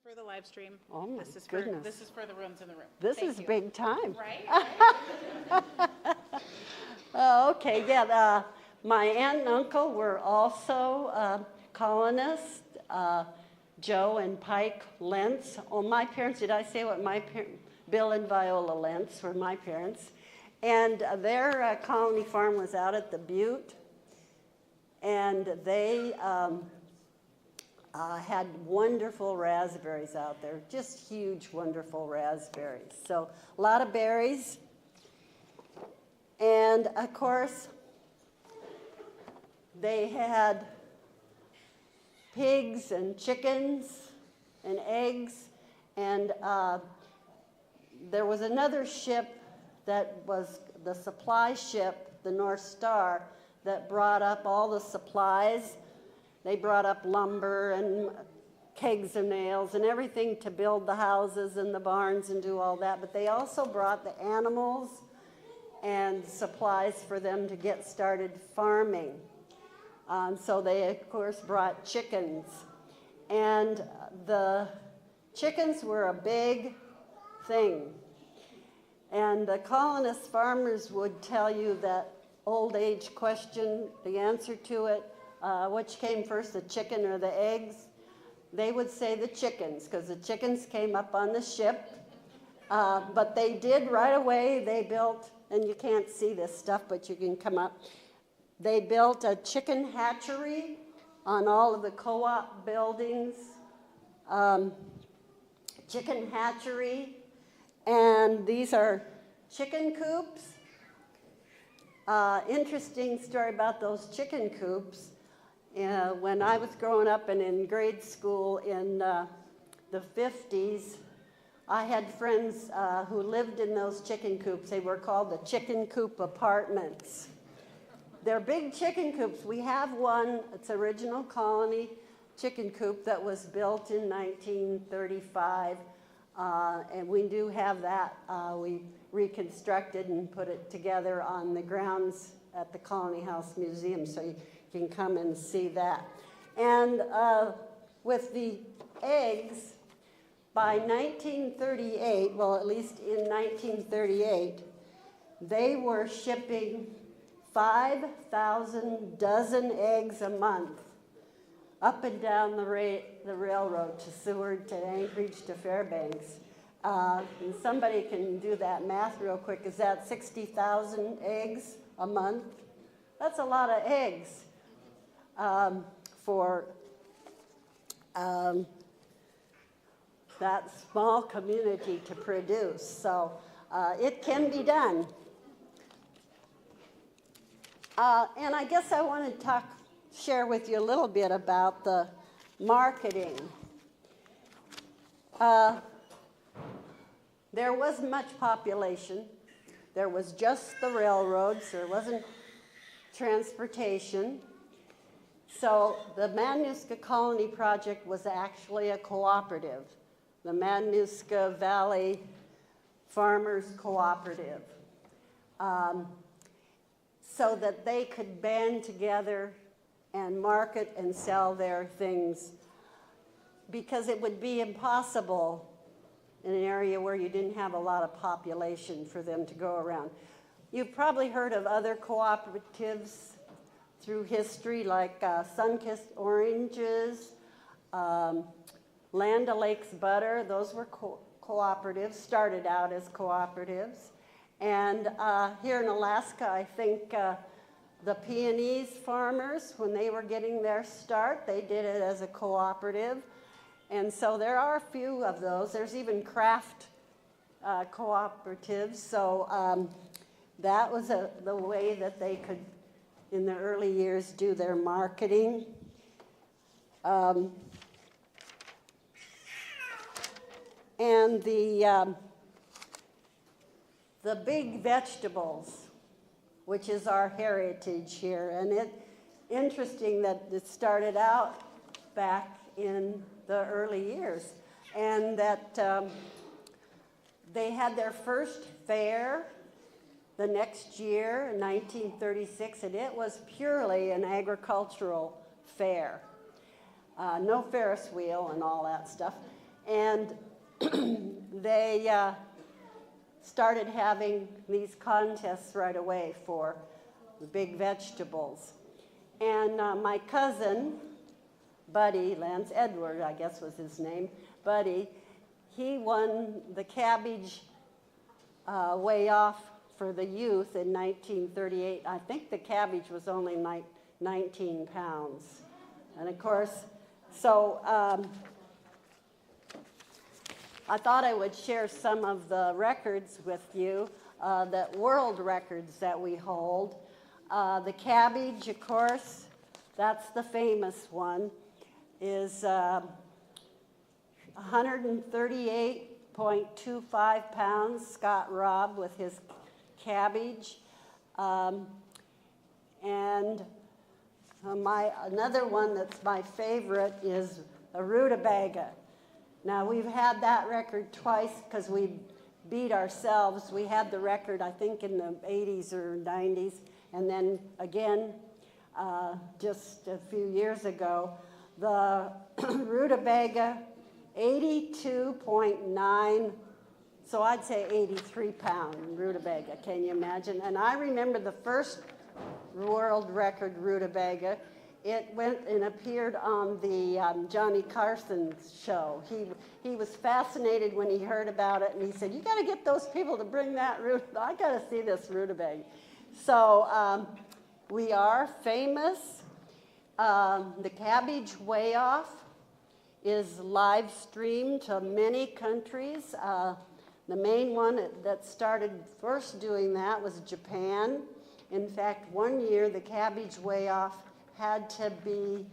for the live stream. Oh my this is goodness. this is for the rooms in the room. This Thank is you. big time. Right? Okay, yeah. My aunt and uncle were also colonists. Joe and Pike Lentz. Oh, my parents, did I say what my parents? Bill and Viola Lentz were my parents. And their colony farm was out at the Butte. And they had wonderful raspberries out there, just huge, wonderful raspberries. So a lot of berries. And of course, they had pigs and chickens and eggs. And there was another ship that was the supply ship, the North Star, that brought up all the supplies. They brought up lumber and kegs of nails and everything to build the houses and the barns and do all that. But they also brought the animals and supplies for them to get started farming. So they, of course, brought chickens. And the chickens were a big thing. And the colonist farmers would tell you that old age question, the answer to it, which came first, the chicken or the eggs? They would say the chickens, because the chickens came up on the ship. But they did right away, they built, and you can't see this stuff, but you can come up. They built a chicken hatchery on all of the co-op buildings. Chicken hatchery. And these are chicken coops. Interesting story about those chicken coops. When I was growing up and in grade school in the 50s, I had friends who lived in those chicken coops. They were called the chicken coop apartments. They're big chicken coops. We have one, it's original colony chicken coop that was built in 1935. And we do have that. We reconstructed and put it together on the grounds at the Colony House Museum, so you can come and see that. And with the eggs, by 1938, well, at least in 1938, they were shipping 5,000 dozen eggs a month up and down the railroad to Seward, to Anchorage, to Fairbanks. And somebody can do that math real quick. Is that 60,000 eggs a month? That's a lot of eggs for that small community to produce. So it can be done. And I guess I want to share with you a little bit about the marketing. There wasn't much population. There was just the railroads. There wasn't transportation. So the Matanuska Colony Project was actually a cooperative, the Matanuska Valley Farmers Cooperative, so that they could band together and market and sell their things, because it would be impossible in an area where you didn't have a lot of population for them to go around. You've probably heard of other cooperatives through history, like Sunkist Oranges, Land O'Lakes Butter. Those were cooperatives, started out as cooperatives. And here in Alaska, I think the peonies farmers, when they were getting their start, they did it as a cooperative. And so there are a few of those. There's even craft cooperatives. So that was the way that they could, in the early years, do their marketing. And the big vegetables, which is our heritage here. And it's interesting that it started out back in the early years, and that they had their first fair the next year in 1936, and it was purely an agricultural fair. No Ferris wheel and all that stuff. And they started having these contests right away for the big vegetables. And my cousin, Buddy, Lance Edward, I guess was his name, Buddy, he won the cabbage way off for the youth in 1938. I think the cabbage was only like 19 pounds. And of course, so I thought I would share some of the records with you, that world records that we hold. The cabbage, of course, that's the famous one, is 138.25 pounds, Scott Robb with his cabbage. Another one that's my favorite is a rutabaga. Now, we've had that record twice because we beat ourselves. We had the record, I think, in the 80s or 90s, and then again, just a few years ago, the rutabaga, 82.9, so I'd say 83-pound rutabaga. Can you imagine? And I remember the first world record rutabaga. It went and appeared on the Johnny Carson show. He was fascinated when he heard about it, and he said, "You got to get those people to bring that I got to see this rutabaga." So we are famous. The cabbage Way Off is live streamed to many countries. The main one that started first doing that was Japan. In fact, one year the cabbage Way Off had to be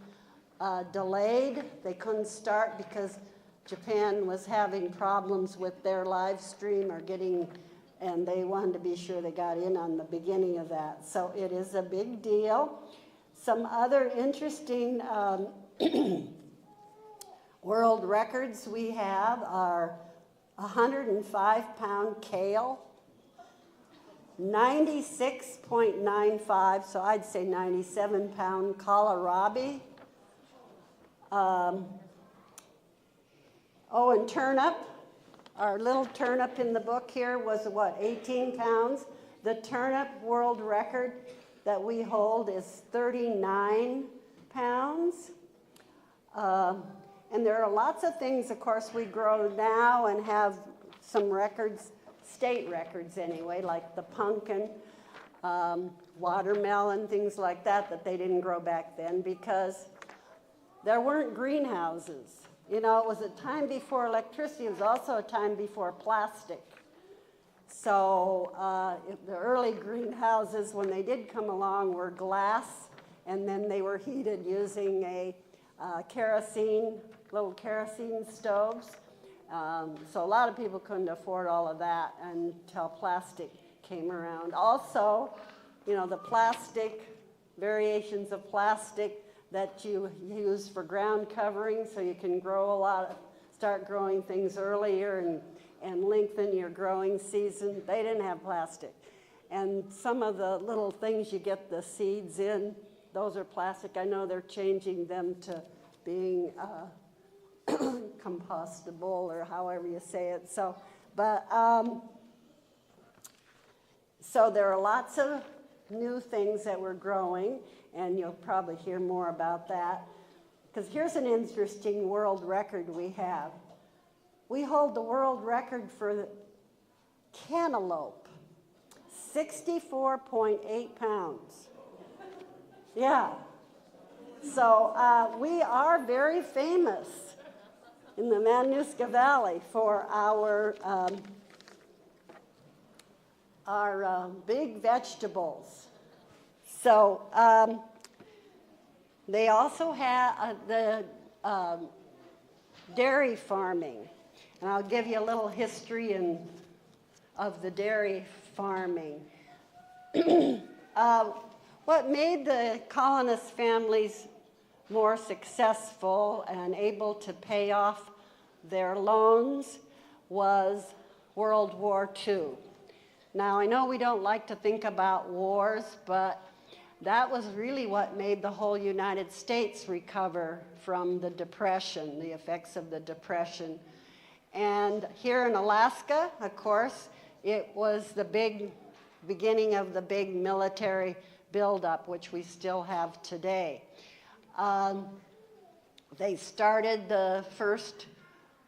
delayed. They couldn't start because Japan was having problems with their live stream and they wanted to be sure they got in on the beginning of that. So it is a big deal. Some other interesting world records we have are 105-pound kale, 96.95, so I'd say 97-pound kohlrabi. And turnip. Our little turnip in the book here was, 18 pounds. The turnip world record that we hold is 39 pounds. And there are lots of things, of course, we grow now and have some records, state records anyway, like the pumpkin, watermelon, things like that they didn't grow back then because there weren't greenhouses. You know, it was a time before electricity. It was also a time before plastic. So the early greenhouses, when they did come along, were glass, and then they were heated using a little kerosene stoves. So a lot of people couldn't afford all of that until plastic came around. Also, you know, the plastic, variations of plastic that you use for ground covering so you can start growing things earlier and lengthen your growing season. They didn't have plastic. And some of the little things you get the seeds in, those are plastic. I know they're changing them to being compostable or however you say it. So there are lots of new things that we're growing, and you'll probably hear more about that. Because here's an interesting world record we have. We hold the world record for cantaloupe, 64.8 pounds. Yeah. So we are very famous in the Matanuska Valley for our big vegetables. So they also have the dairy farming. And I'll give you a little history of the dairy farming. What made the colonist families more successful and able to pay off their loans was World War II. Now, I know we don't like to think about wars, but that was really what made the whole United States recover from the Depression, the effects of the Depression. And here in Alaska, of course, it was the big beginning of the big military buildup, which we still have today. They started the first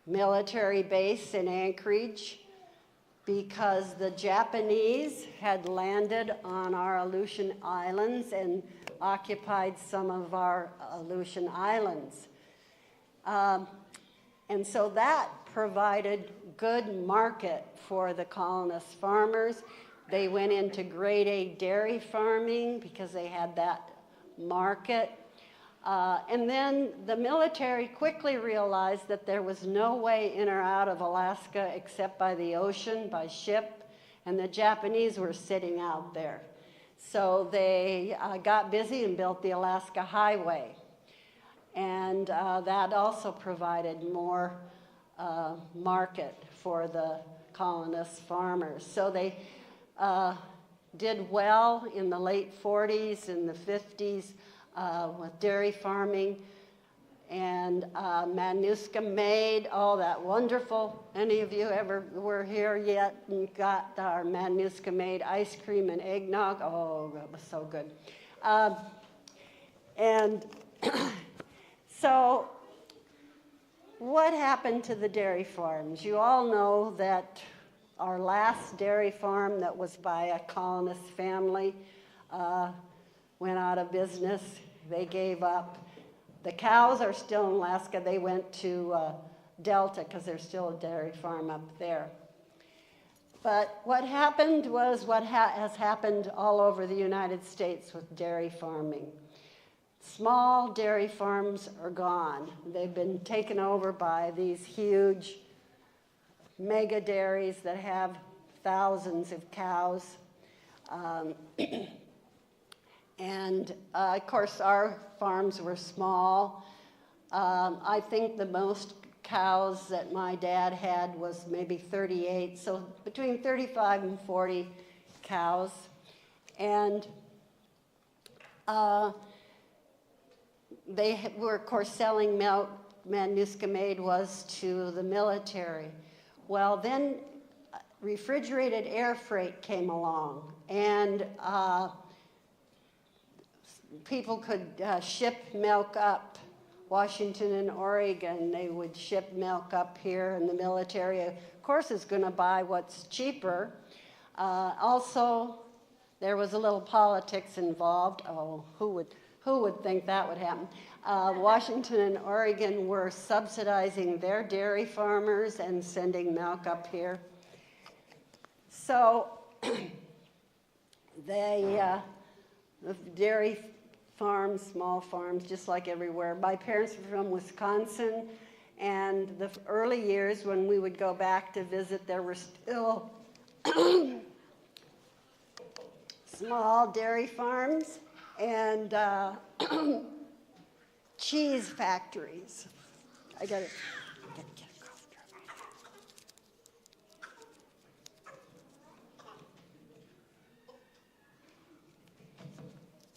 military base in Anchorage because the Japanese had landed on our Aleutian Islands and occupied some of our Aleutian Islands. And so that provided good market for the colonist farmers. They went into grade A dairy farming because they had that market. And then the military quickly realized that there was no way in or out of Alaska except by the ocean, by ship, and the Japanese were sitting out there. So they got busy and built the Alaska Highway. And that also provided more market for the colonist farmers. So they did well in the late 40s and the 50s with dairy farming. And Manuska made all that wonderful, any of you ever were here yet and got our Manuska made ice cream and eggnog? Oh, that was so good. And so what happened to the dairy farms? You all know that our last dairy farm that was by a colonist family went out of business. They gave up. The cows are still in Alaska. They went to Delta because there's still a dairy farm up there. But what happened was what has happened all over the United States with dairy farming. Small dairy farms are gone. They've been taken over by these huge mega dairies that have thousands of cows. And of course, our farms were small. I think the most cows that my dad had was maybe 38, so between 35 and 40 cows. And they were, of course, selling milk. Manuska made was to the military. Well, then refrigerated air freight came along, and people could ship milk up. Washington and Oregon, they would ship milk up here, and the military, of course, is going to buy what's cheaper. Also, there was a little politics involved. Oh, who would think that would happen? Washington and Oregon were subsidizing their dairy farmers and sending milk up here. So the dairy farms, small farms, just like everywhere. My parents were from Wisconsin, and the early years when we would go back to visit, there were still small dairy farms and cheese factories. I gotta get a cough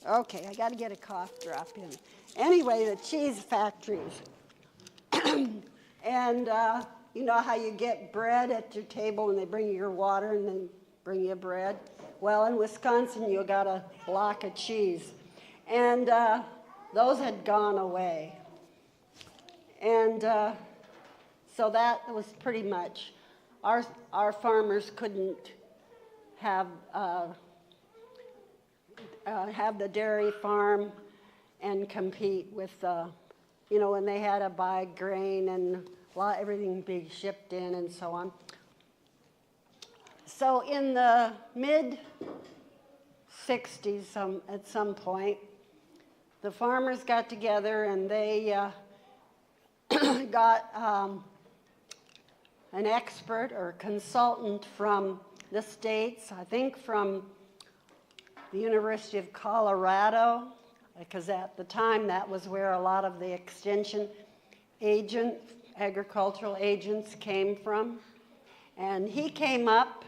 drop. Okay, I got to get a cough drop in. Anyway, the cheese factories. And you know how you get bread at your table and they bring you your water and then bring you bread? Well, in Wisconsin, you got a block of cheese. And those had gone away. And so that was pretty much, our farmers couldn't have the dairy farm and compete with, you know, when they had to buy grain and everything being shipped in and so on. So in the mid-60s, at some point, the farmers got together and they got an expert or consultant from the States, I think from the University of Colorado, because at the time that was where a lot of the extension agricultural agents came from. And he came up,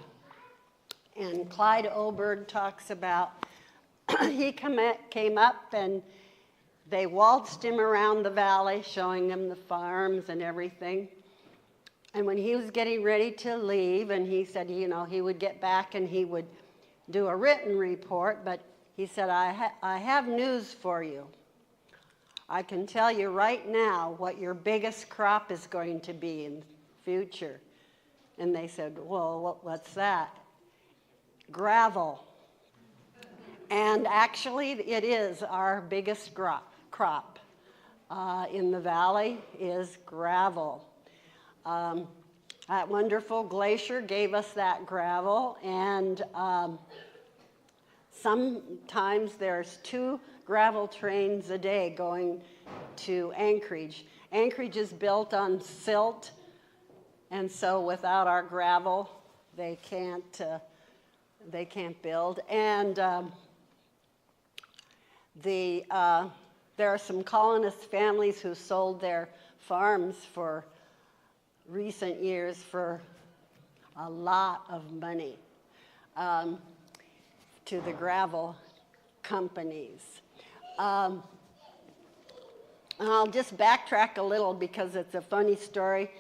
and Clyde Oberg talks about, he came up and they waltzed him around the valley, showing him the farms and everything. And when he was getting ready to leave, and he said, you know, he would get back and he would do a written report, but he said, I have news for you. I can tell you right now what your biggest crop is going to be in the future. And they said, well, what's that? Gravel. And actually, it is our biggest crop in the valley is gravel. That wonderful glacier gave us that gravel, and sometimes there's 2 gravel trains a day going to Anchorage. Anchorage is built on silt, and so without our gravel, they can't build. And there are some colonist families who sold their farms for recent years for a lot of money to the gravel companies. And I'll just backtrack a little because it's a funny story.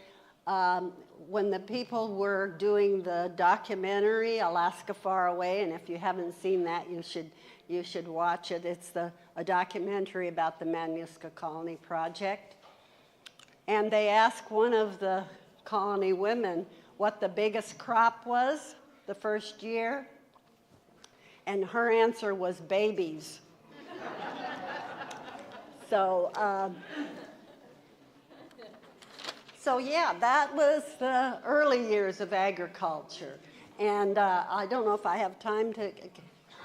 When the people were doing the documentary, Alaska Far Away, and if you haven't seen that, you should watch it. It's a documentary about the Manuska Colony Project. And they asked one of the colony women what the biggest crop was the first year, and her answer was babies. So yeah, that was the early years of agriculture. And I don't know if I have time to...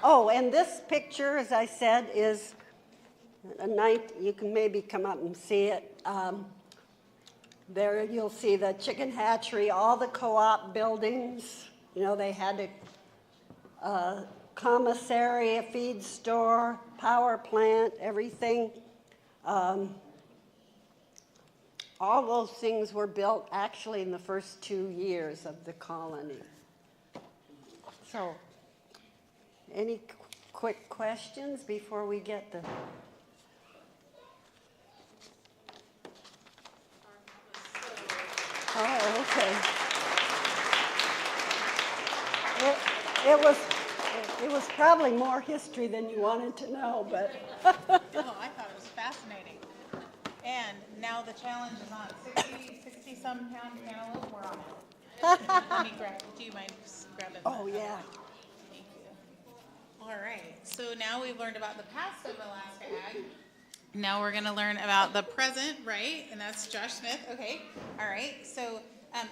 Oh, and this picture, as I said, is a night, you can maybe come up and see it. There you'll see the chicken hatchery, all the co-op buildings. You know, they had a commissary, a feed store, power plant, everything. All those things were built actually in the first 2 years of the colony. So, any quick questions before we get the... Oh, okay. It was probably more history than you wanted to know, but... Oh, I thought it was fascinating. And now the challenge is on 60-some pound cantaloupe. We're on it. Let me grab, do you mind just grabbing that? Oh, yeah. Thank you. All right, so now we've learned about the past of Alaska Ag. Now we're going to learn about the present, right? And that's Josh Smith. Okay. All right. So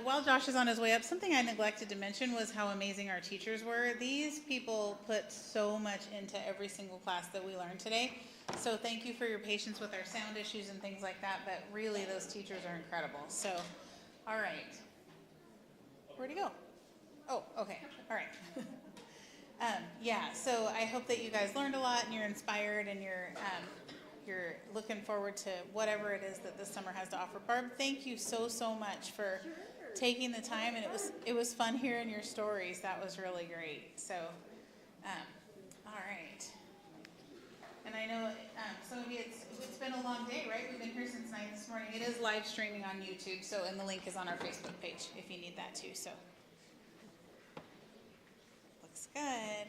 while Josh is on his way up, something I neglected to mention was how amazing our teachers were. These people put so much into every single class that we learned today. So thank you for your patience with our sound issues and things like that. But really, those teachers are incredible. So, all right. Where'd he go? Oh, okay. All right. Yeah, so I hope that you guys learned a lot and you're inspired and you're looking forward to whatever it is that this summer has to offer. Barb, thank you so much for taking the time, and it was fun hearing your stories. That was really great. So, all right. And I know some of you, it's been a long day, right? We've been here since 9 this morning. It is live streaming on YouTube, so and the link is on our Facebook page if you need that too. So, looks good.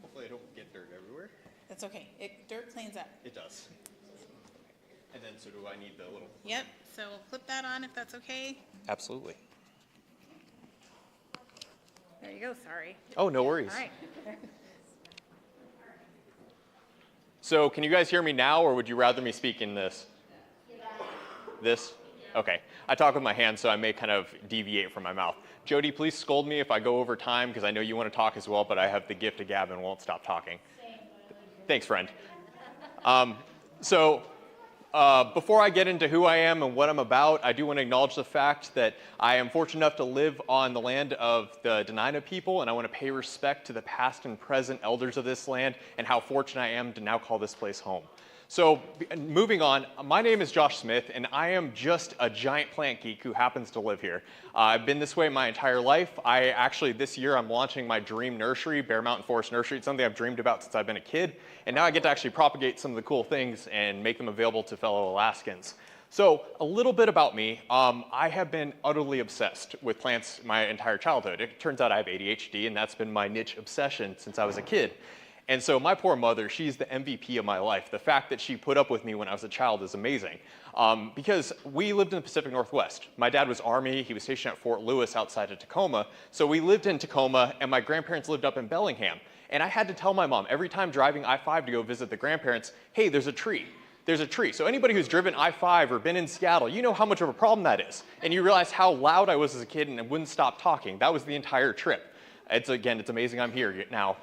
Hopefully I don't get dirt everywhere. That's okay. Dirt cleans up. It does. And then, so do I need the little... Yep. So we'll clip that on if that's okay. Absolutely. There you go. Sorry. Oh, no worries. All right. So can you guys hear me now, or would you rather me speak in this? This? Okay. I talk with my hands, so I may kind of deviate from my mouth. Jody, please scold me if I go over time, because I know you want to talk as well, but I have the gift of gab and won't stop talking. Thanks, friend. Before I get into who I am and what I'm about, I do want to acknowledge the fact that I am fortunate enough to live on the land of the Dena'ina people, and I want to pay respect to the past and present elders of this land and how fortunate I am to now call this place home. So moving on, my name is Josh Smith, and I am just a giant plant geek who happens to live here. I've been this way my entire life. This year, I'm launching my dream nursery, Bear Mountain Forest Nursery. It's something I've dreamed about since I've been a kid, and now I get to actually propagate some of the cool things and make them available to fellow Alaskans. So a little bit about me. I have been utterly obsessed with plants my entire childhood. It turns out I have ADHD, and that's been my niche obsession since I was a kid. And so my poor mother, she's the MVP of my life. The fact that she put up with me when I was a child is amazing. Because we lived in the Pacific Northwest. My dad was Army. He was stationed at Fort Lewis outside of Tacoma. So we lived in Tacoma, and my grandparents lived up in Bellingham. And I had to tell my mom every time driving I-5 to go visit the grandparents, hey, there's a tree. There's a tree. So anybody who's driven I-5 or been in Seattle, you know how much of a problem that is. And you realize how loud I was as a kid and I wouldn't stop talking. That was the entire trip. Again, it's amazing I'm here now.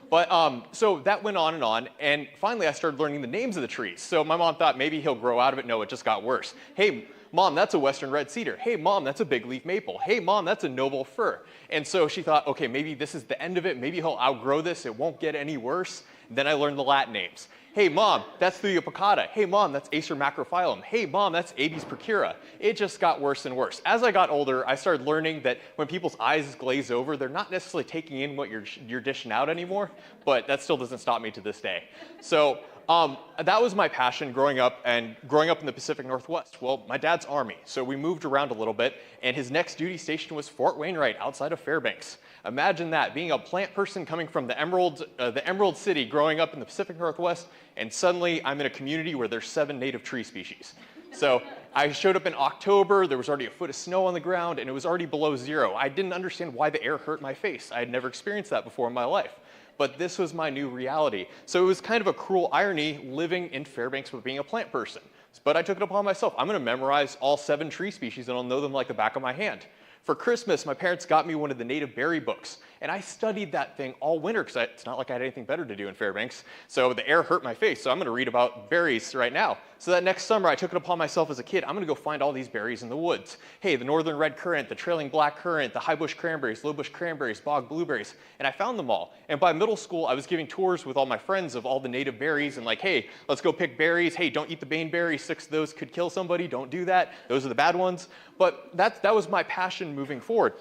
But so that went on, and finally I started learning the names of the trees. So my mom thought maybe he'll grow out of it. No, it just got worse. Hey, Mom, that's a western red cedar. Hey, Mom, that's a big leaf maple. Hey, Mom, that's a noble fir. And so she thought, okay, maybe this is the end of it. Maybe he'll outgrow this. It won't get any worse. Then I learned the Latin names. Hey, Mom, that's Thuya plicata. Hey, Mom, that's Acer macrophyllum. Hey, Mom, that's Abies procura. It just got worse and worse. As I got older, I started learning that when people's eyes glaze over, they're not necessarily taking in what you're dishing out anymore, but that still doesn't stop me to this day. So that was my passion growing up in the Pacific Northwest. Well, my dad's Army, so we moved around a little bit, and his next duty station was Fort Wainwright outside of Fairbanks. Imagine that, being a plant person coming from the Emerald City, growing up in the Pacific Northwest, and suddenly I'm in a community where there's 7 native tree species. So I showed up in October, there was already a foot of snow on the ground, and it was already below 0. I didn't understand why the air hurt my face. I had never experienced that before in my life. But this was my new reality. So it was kind of a cruel irony living in Fairbanks with being a plant person. But I took it upon myself. I'm going to memorize all 7 tree species and I'll know them like the back of my hand. For Christmas, my parents got me one of the native berry books, and I studied that thing all winter because it's not like I had anything better to do in Fairbanks. So the air hurt my face, so I'm going to read about berries right now. So that next summer, I took it upon myself as a kid. I'm going to go find all these berries in the woods. Hey, the northern red currant, the trailing black currant, the high bush cranberries, low bush cranberries, bog blueberries, and I found them all. And by middle school, I was giving tours with all my friends of all the native berries and like, hey, let's go pick berries. Hey, don't eat the baneberry. 6 of those could kill somebody. Don't do that. Those are the bad ones. But that was my passion moving forward.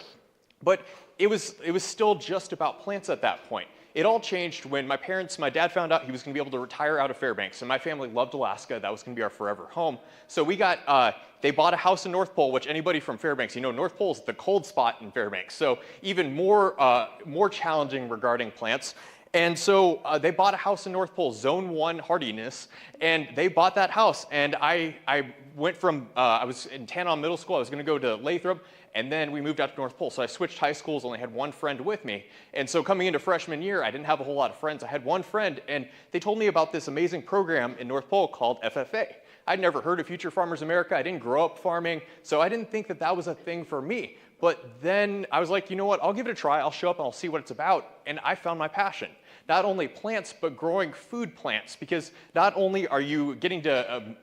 But it was still just about plants at that point. It all changed when my dad found out he was going to be able to retire out of Fairbanks, and my family loved Alaska. That was going to be our forever home. So they bought a house in North Pole, which anybody from Fairbanks, North Pole is the cold spot in Fairbanks, so even more challenging regarding plants. And so they bought a house in North Pole, Zone 1 hardiness, and they bought that house. And I went from, I was in Tanon Middle School, I was going to go to Lathrop, and then we moved out to North Pole. So I switched high schools, only had one friend with me. And so coming into freshman year, I didn't have a whole lot of friends. I had one friend, and they told me about this amazing program in North Pole called FFA. I'd never heard of Future Farmers America. I didn't grow up farming, so I didn't think that was a thing for me. But then I was like, you know what, I'll give it a try. I'll show up and I'll see what it's about. And I found my passion. Not only plants, but growing food plants, because not only are you getting to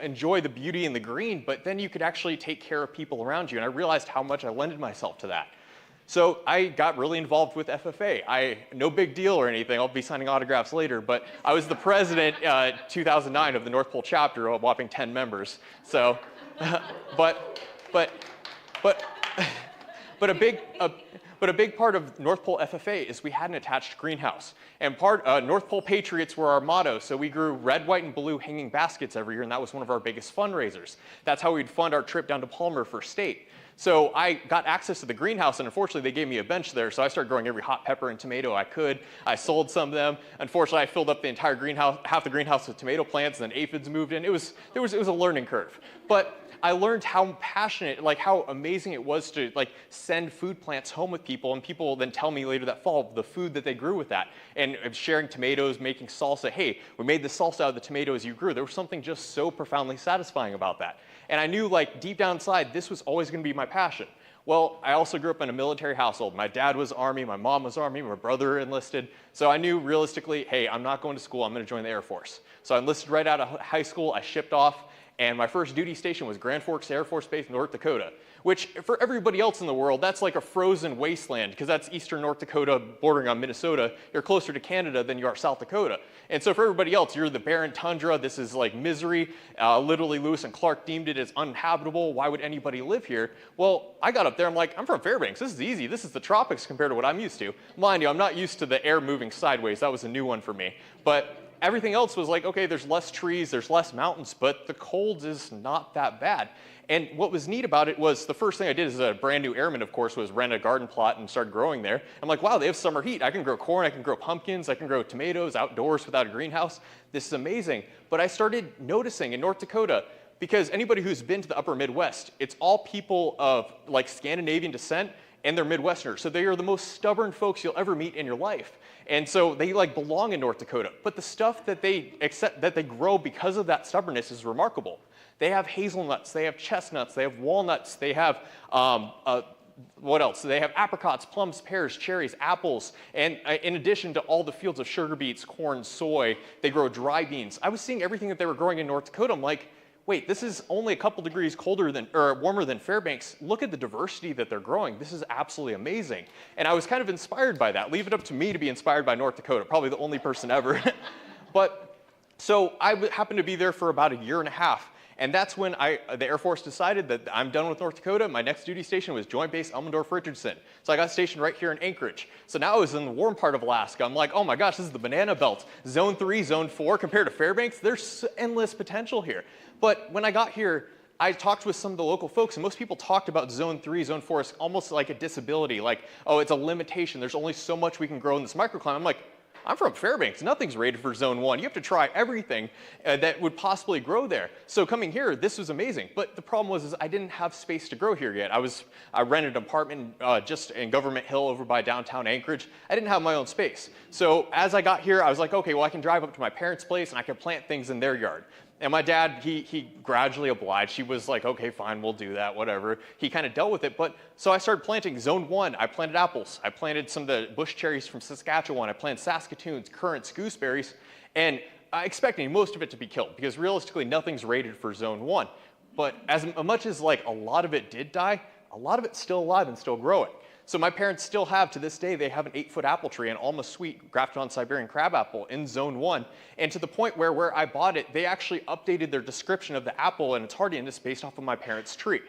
enjoy the beauty and the green, but then you could actually take care of people around you. And I realized how much I lended myself to that. So I got really involved with FFA. No big deal or anything. I'll be signing autographs later, but I was the president 2009 of the North Pole chapter, a whopping 10 members. So, but a big part of North Pole FFA is we had an attached greenhouse. And North Pole Patriots were our motto, so we grew red, white, and blue hanging baskets every year, and that was one of our biggest fundraisers. That's how we'd fund our trip down to Palmer for state. So I got access to the greenhouse, and unfortunately they gave me a bench there, so I started growing every hot pepper and tomato I could. I sold some of them. Unfortunately, I filled up the entire greenhouse, half the greenhouse with tomato plants, and then aphids moved in. It was a learning curve. But I learned how passionate, how amazing it was to send food plants home with people, and people then tell me later that fall the food that they grew with that. And sharing tomatoes, making salsa. Hey, we made the salsa out of the tomatoes you grew. There was something just so profoundly satisfying about that. And I knew deep down inside, this was always going to be my passion. Well, I also grew up in a military household. My dad was Army, my mom was Army, my brother enlisted. So I knew realistically, hey, I'm not going to school, I'm going to join the Air Force. So I enlisted right out of high school, I shipped off, and my first duty station was Grand Forks Air Force Base, North Dakota, which for everybody else in the world, that's like a frozen wasteland, because that's eastern North Dakota bordering on Minnesota. You're closer to Canada than you are South Dakota. And so for everybody else, you're the barren tundra. This is like misery. Literally, Lewis and Clark deemed it as uninhabitable. Why would anybody live here? Well, I got up there, I'm like, I'm from Fairbanks. This is easy. This is the tropics compared to what I'm used to. Mind you, I'm not used to the air moving sideways. That was a new one for me. But everything else was like, okay, there's less trees, there's less mountains, but the cold is not that bad. And what was neat about it was the first thing I did as a brand new airman, of course, was rent a garden plot and start growing there. I'm like, wow, they have summer heat. I can grow corn, I can grow pumpkins, I can grow tomatoes outdoors without a greenhouse. This is amazing. But I started noticing in North Dakota, because anybody who's been to the upper Midwest, it's all people of like Scandinavian descent, and they're Midwesterners. So they are the most stubborn folks you'll ever meet in your life. And so they like belong in North Dakota. But the stuff that they grow because of that stubbornness is remarkable. They have hazelnuts, they have chestnuts, they have walnuts, they have, what else? They have apricots, plums, pears, cherries, apples, and in addition to all the fields of sugar beets, corn, soy, they grow dry beans. I was seeing everything that they were growing in North Dakota. I'm like, wait, this is only a couple degrees colder than, or warmer than Fairbanks. Look at the diversity that they're growing. This is absolutely amazing. And I was kind of inspired by that. Leave it up to me to be inspired by North Dakota, probably the only person ever. But so I happened to be there for about a year and a half. And that's when the Air Force decided that I'm done with North Dakota. My next duty station was Joint Base Elmendorf-Richardson. So I got stationed right here in Anchorage. So now I was in the warm part of Alaska. I'm like, oh my gosh, this is the banana belt. Zone 3, Zone 4, compared to Fairbanks, there's endless potential here. But when I got here, I talked with some of the local folks, and most people talked about Zone 3, Zone 4 as almost like a disability, like, oh, it's a limitation. There's only so much we can grow in this microclimate. I'm like, I'm from Fairbanks. Nothing's rated for Zone 1. You have to try everything that would possibly grow there. So coming here, this was amazing. But the problem was I didn't have space to grow here yet. I rented an apartment just in Government Hill over by downtown Anchorage. I didn't have my own space. So as I got here, I was like, okay, well, I can drive up to my parents' place and I can plant things in their yard. And my dad, he gradually obliged. He was like, okay, fine, we'll do that, whatever. He kind of dealt with it. But so I started planting Zone 1. I planted apples. I planted some of the bush cherries from Saskatchewan. I planted Saskatoons, currants, gooseberries. And expecting most of it to be killed because realistically, nothing's rated for Zone 1. But as much as like a lot of it did die, a lot of it's still alive and still growing. So my parents still have, to this day, they have an 8-foot apple tree, an Alma Sweet grafted on Siberian crabapple in Zone 1. And to the point where I bought it, they actually updated their description of the apple and its hardiness based off of my parents' tree.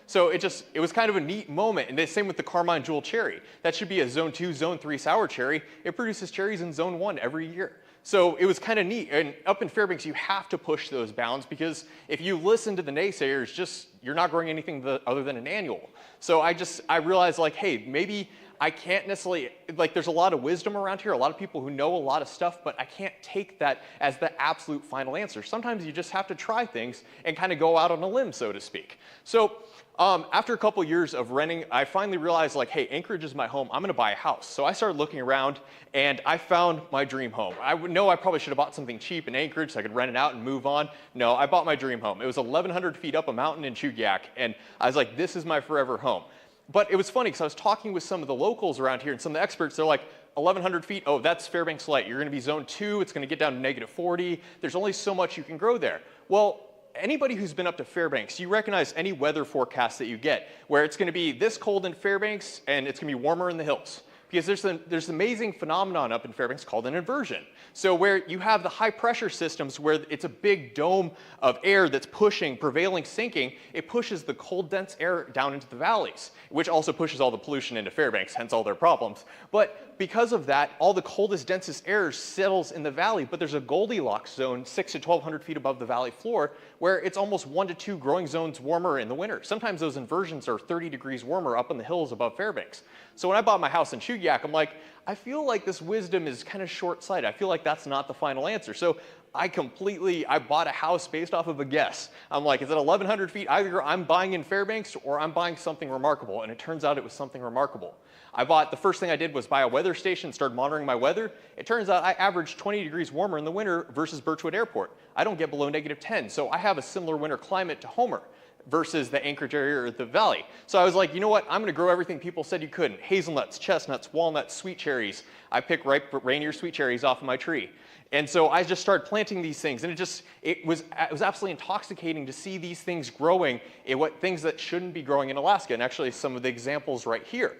So it was kind of a neat moment. And the same with the Carmine Jewel cherry. That should be a Zone 2, Zone 3 sour cherry. It produces cherries in Zone 1 every year. So it was kind of neat. And up in Fairbanks, you have to push those bounds because if you listen to the naysayers, you're not growing anything other than an annual. So I realized like, hey, maybe I can't necessarily, like there's a lot of wisdom around here, a lot of people who know a lot of stuff, but I can't take that as the absolute final answer. Sometimes you just have to try things and kind of go out on a limb, so to speak. So after a couple years of renting, I finally realized like, hey, Anchorage is my home. I'm going to buy a house. So I started looking around and I found my dream home. I know I probably should have bought something cheap in Anchorage so I could rent it out and move on. No, I bought my dream home. It was 1,100 feet up a mountain in Chugiak. And I was like, this is my forever home. But it was funny because I was talking with some of the locals around here and some of the experts. They're like, 1,100 feet, oh, that's Fairbanks Light. You're going to be Zone 2. It's going to get down to -40. There's only so much you can grow there. Well, anybody who's been up to Fairbanks, you recognize any weather forecast that you get where it's going to be this cold in Fairbanks and it's going to be warmer in the hills. Because there's an amazing phenomenon up in Fairbanks called an inversion. So where you have the high pressure systems where it's a big dome of air that's pushing, prevailing, sinking, it pushes the cold, dense air down into the valleys, which also pushes all the pollution into Fairbanks, hence all their problems. But because of that, all the coldest, densest air settles in the valley, but there's a Goldilocks zone 6 to 1,200 feet above the valley floor where it's almost 1 to 2 growing zones warmer in the winter. Sometimes those inversions are 30 degrees warmer up in the hills above Fairbanks. So when I bought my house in Chugiak, I'm like, I feel like this wisdom is kind of short-sighted. I feel like that's not the final answer. So I bought a house based off of a guess. I'm like, is it 1,100 feet? Either I'm buying in Fairbanks or I'm buying something remarkable. And it turns out it was something remarkable. The first thing I did was buy a weather station, started monitoring my weather. It turns out I average 20 degrees warmer in the winter versus Birchwood Airport. I don't get below -10. So I have a similar winter climate to Homer versus the Anchorage area or the valley. So I was like, you know what? I'm going to grow everything people said you couldn't. Hazelnuts, chestnuts, walnuts, sweet cherries. I pick ripe Rainier sweet cherries off of my tree. And so I just started planting these things, and it was absolutely intoxicating to see these things growing in things that shouldn't be growing in Alaska, and actually some of the examples right here.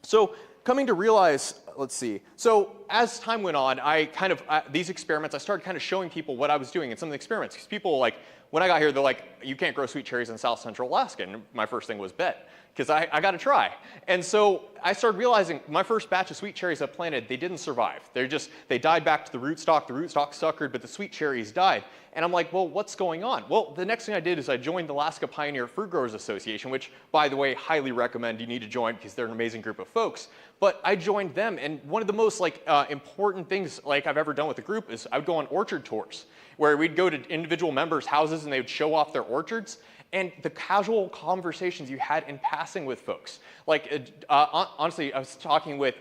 So coming to realize, let's see. So as time went on, these experiments, I started kind of showing people what I was doing in some of the experiments. Because people, like, when I got here, they're like, you can't grow sweet cherries in South Central Alaska. And my first thing was bet, because I got to try. And so I started realizing my first batch of sweet cherries I planted, they didn't survive. They died back to the rootstock. The rootstock suckered, but the sweet cherries died. And I'm like, well, what's going on? Well, the next thing I did is I joined the Alaska Pioneer Fruit Growers Association, which, by the way, highly recommend you need to join because they're an amazing group of folks. But I joined them, and one of the most important things I've ever done with the group is I would go on orchard tours, where we'd go to individual members' houses and they would show off their orchards. And the casual conversations you had in passing with folks. Honestly, I was talking with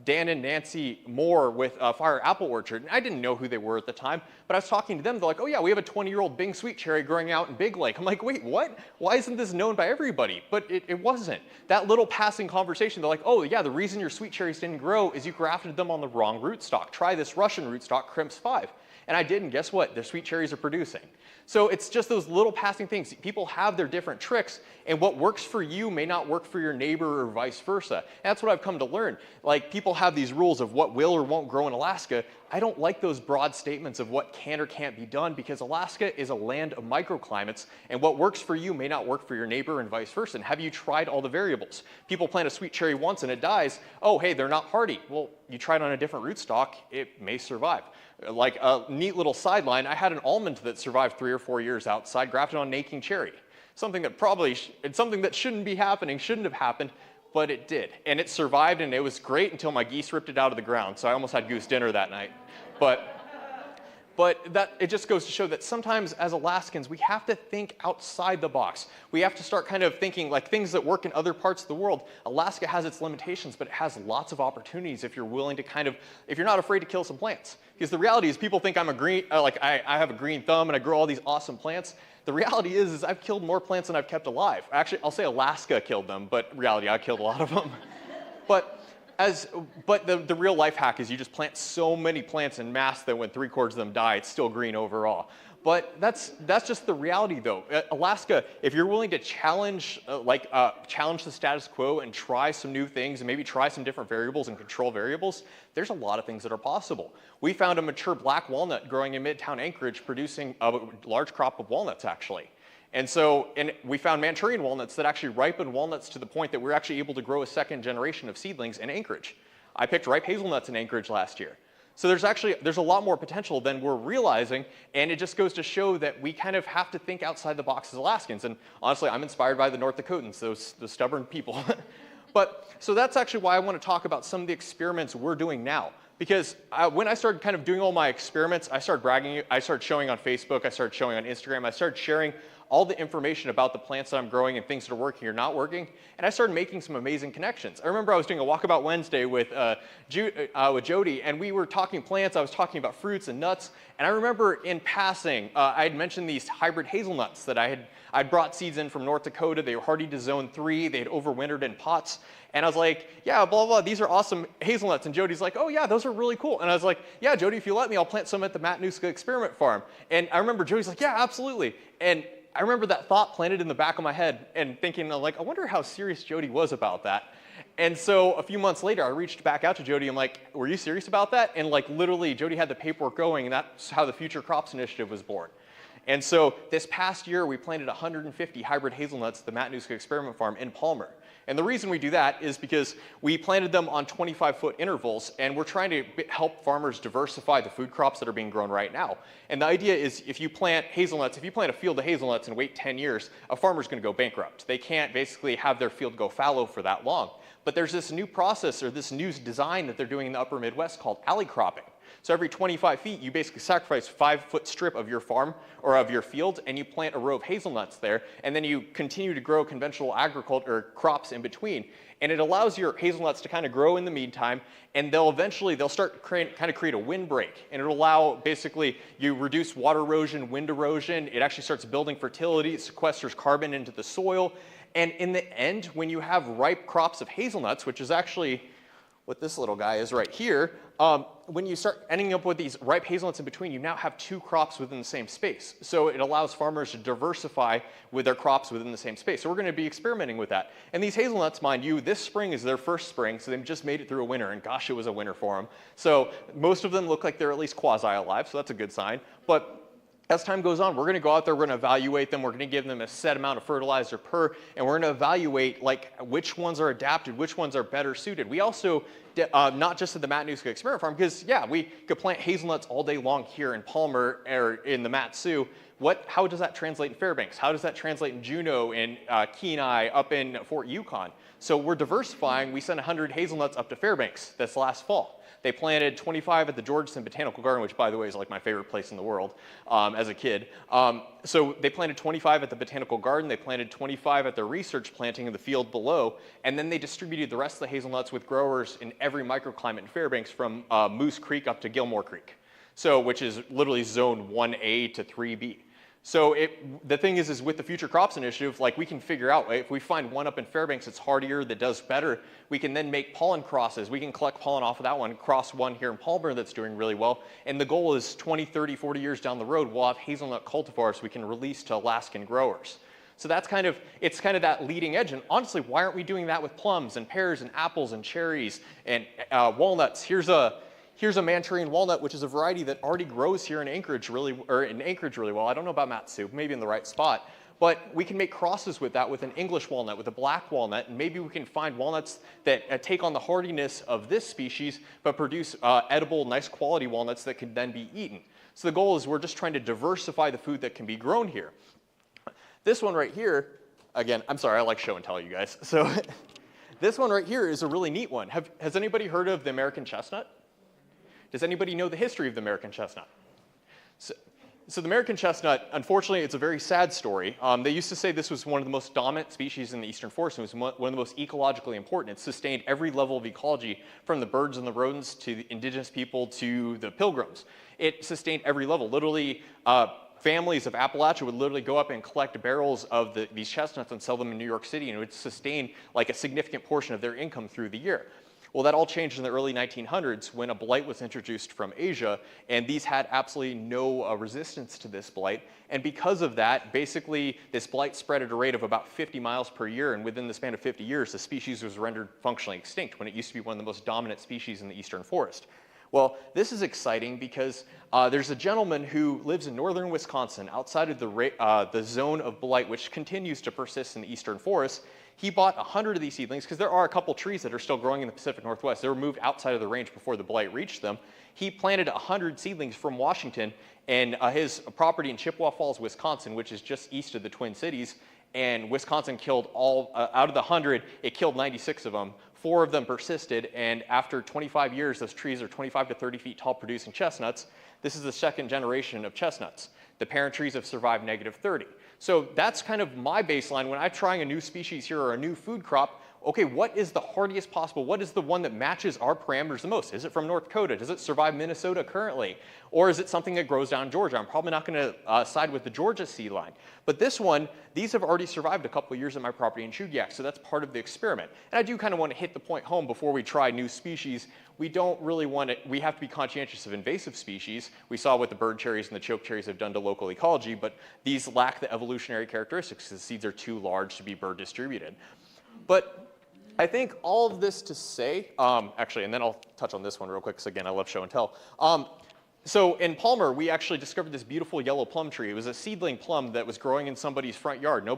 Dan and Nancy Moore with Fire Apple Orchard, and I didn't know who they were at the time, but I was talking to them. They're like, oh yeah, we have a 20-year-old Bing sweet cherry growing out in Big Lake. I'm like, wait, what? Why isn't this known by everybody? But it wasn't. That little passing conversation, they're like, oh yeah, the reason your sweet cherries didn't grow is you grafted them on the wrong rootstock. Try this Russian rootstock, Crimps 5. And I did, and guess what? Their sweet cherries are producing. So it's just those little passing things. People have their different tricks, and what works for you may not work for your neighbor or vice versa. And that's what I've come to learn. Like, people have these rules of what will or won't grow in Alaska. I don't like those broad statements of what can or can't be done, because Alaska is a land of microclimates, and what works for you may not work for your neighbor and vice versa. And have you tried all the variables? People plant a sweet cherry once and it dies. Oh, hey, they're not hardy. Well, you tried on a different rootstock, it may survive. Like a neat little sideline, I had an almond that survived 3 or 4 years outside, grafted on Naking cherry. Something that it's something that shouldn't be happening, shouldn't have happened, but it did. And it survived, and it was great until my geese ripped it out of the ground. So I almost had goose dinner that night. But it just goes to show that sometimes as Alaskans, we have to think outside the box. We have to start kind of thinking like things that work in other parts of the world. Alaska has its limitations, but it has lots of opportunities if you're willing to if you're not afraid to kill some plants. Because the reality is people think I'm I have a green thumb and I grow all these awesome plants. The reality is I've killed more plants than I've kept alive. Actually, I'll say Alaska killed them, but in reality, I killed a lot of them. But the real life hack is you just plant so many plants in mass that when 3/4 of them die, it's still green overall. But that's just the reality, though. Alaska, if you're willing to challenge the status quo and try some new things and maybe try some different variables and control variables, there's a lot of things that are possible. We found a mature black walnut growing in Midtown Anchorage producing a large crop of walnuts, actually. And we found Manchurian walnuts that actually ripened walnuts to the point that we're actually able to grow a second generation of seedlings in Anchorage. I picked ripe hazelnuts in Anchorage last year. So there's a lot more potential than we're realizing, and it just goes to show that we kind of have to think outside the box as Alaskans. And honestly, I'm inspired by the North Dakotans, those stubborn people. So that's actually why I want to talk about some of the experiments we're doing now. Because when I started kind of doing all my experiments, I started bragging, I started showing on Facebook, I started showing on Instagram, I started sharing all the information about the plants that I'm growing and things that are working or not working, and I started making some amazing connections. I remember I was doing a Walkabout Wednesday with Jody, and we were talking plants, I was talking about fruits and nuts, and I remember in passing, I had mentioned these hybrid hazelnuts that I'd brought seeds in from North Dakota. They were hardy to zone 3, they had overwintered in pots, and I was like, yeah, blah, blah, these are awesome hazelnuts, and Jody's like, oh yeah, those are really cool, and I was like, yeah, Jody, if you let me, I'll plant some at the Matanuska Experiment Farm, and I remember Jody's like, yeah, absolutely, and I remember that thought planted in the back of my head and thinking, like, I wonder how serious Jody was about that. And so a few months later, I reached back out to Jody. I'm like, were you serious about that? And like literally, Jody had the paperwork going, and that's how the Future Crops Initiative was born. And so this past year, we planted 150 hybrid hazelnuts at the Matanuska Experiment Farm in Palmer. And the reason we do that is because we planted them on 25-foot intervals, and we're trying to help farmers diversify the food crops that are being grown right now. And the idea is if you plant hazelnuts, if you plant a field of hazelnuts and wait 10 years, a farmer's going to go bankrupt. They can't basically have their field go fallow for that long. But there's this new process or this new design that they're doing in the upper Midwest called alley cropping. So every 25 feet, you basically sacrifice a 5-foot strip of your farm or of your field, and you plant a row of hazelnuts there, and then you continue to grow conventional agriculture or crops in between. And it allows your hazelnuts to kind of grow in the meantime, and they'll start kind of create a windbreak, and it'll allow basically you reduce water erosion, wind erosion. It actually starts building fertility. It sequesters carbon into the soil. And in the end, when you have ripe crops of hazelnuts, which is actually what this little guy is right here, when you start ending up with these ripe hazelnuts in between, you now have 2 crops within the same space. So it allows farmers to diversify with their crops within the same space. So we're going to be experimenting with that. And these hazelnuts, mind you, this spring is their first spring, so they've just made it through a winter, and gosh, it was a winter for them. So most of them look like they're at least quasi-alive, so that's a good sign. But as time goes on, we're going to go out there, we're going to evaluate them, we're going to give them a set amount of fertilizer per, and we're going to evaluate like which ones are adapted, which ones are better suited. We also, not just at the Matanuska Experiment Farm, because yeah, we could plant hazelnuts all day long here in Palmer or in the Mat-Su. How does that translate in Fairbanks? How does that translate in Juneau and Kenai up in Fort Yukon? So we're diversifying. We sent 100 hazelnuts up to Fairbanks this last fall. They planted 25 at the Georgeson Botanical Garden, which, by the way, is like my favorite place in the world as a kid. So they planted 25 at the Botanical Garden. They planted 25 at their research planting in the field below. And then they distributed the rest of the hazelnuts with growers in every microclimate in Fairbanks from Moose Creek up to Gilmore Creek, so which is literally zone 1A to 3B. So the thing is with the Future Crops Initiative, like we can figure out, if we find one up in Fairbanks that's hardier, that does better, we can then make pollen crosses. We can collect pollen off of that one, cross one here in Palmer that's doing really well. And the goal is 20, 30, 40 years down the road, we'll have hazelnut cultivars we can release to Alaskan growers. So that's it's kind of that leading edge. And honestly, why aren't we doing that with plums and pears and apples and cherries and walnuts? Here's a Manchurian walnut, which is a variety that already grows here in Anchorage really well. I don't know about Mat-Su, maybe in the right spot. But we can make crosses with that, with an English walnut, with a black walnut, and maybe we can find walnuts that take on the hardiness of this species, but produce edible, nice quality walnuts that can then be eaten. So the goal is we're just trying to diversify the food that can be grown here. This one right here, again, I'm sorry, I like show and tell you guys. So this one right here is a really neat one. Has anybody heard of the American chestnut? Does anybody know the history of the American chestnut? So the American chestnut, unfortunately, it's a very sad story. They used to say this was one of the most dominant species in the eastern forest. It was one of the most ecologically important. It sustained every level of ecology, from the birds and the rodents to the indigenous people to the pilgrims. It sustained every level. Literally, families of Appalachia would literally go up and collect barrels of these chestnuts and sell them in New York City, and it would sustain like a significant portion of their income through the year. Well, that all changed in the early 1900s when a blight was introduced from Asia, and these had absolutely no resistance to this blight. And because of that, basically, this blight spread at a rate of about 50 miles per year, and within the span of 50 years, the species was rendered functionally extinct when it used to be one of the most dominant species in the eastern forest. Well, this is exciting because there's a gentleman who lives in northern Wisconsin, outside of the zone of blight, which continues to persist in the eastern forest. He bought 100 of these seedlings because there are a couple trees that are still growing in the Pacific Northwest. They were moved outside of the range before the blight reached them. He planted 100 seedlings from Washington and his property in Chippewa Falls, Wisconsin, which is just east of the Twin Cities. And Wisconsin killed out of the 100, it killed 96 of them. 4 of them persisted, and after 25 years, those trees are 25 to 30 feet tall, producing chestnuts. This is the second generation of chestnuts. The parent trees have survived -30. So that's kind of my baseline. When I'm trying a new species here or a new food crop, okay, what is the hardiest possible? What is the one that matches our parameters the most? Is it from North Dakota? Does it survive Minnesota currently? Or is it something that grows down in Georgia? I'm probably not going to side with the Georgia seed line. But this one, these have already survived a couple of years at my property in Chugiak, so that's part of the experiment. And I do kind of want to hit the point home before we try new species. We don't really want to, we have to be conscientious of invasive species. We saw what the bird cherries and the choke cherries have done to local ecology, but these lack the evolutionary characteristics. The seeds are too large to be bird distributed. But I think all of this to say, actually, and then I'll touch on this one real quick, because again, I love show and tell. So in Palmer, we actually discovered this beautiful yellow plum tree. It was a seedling plum that was growing in somebody's front yard.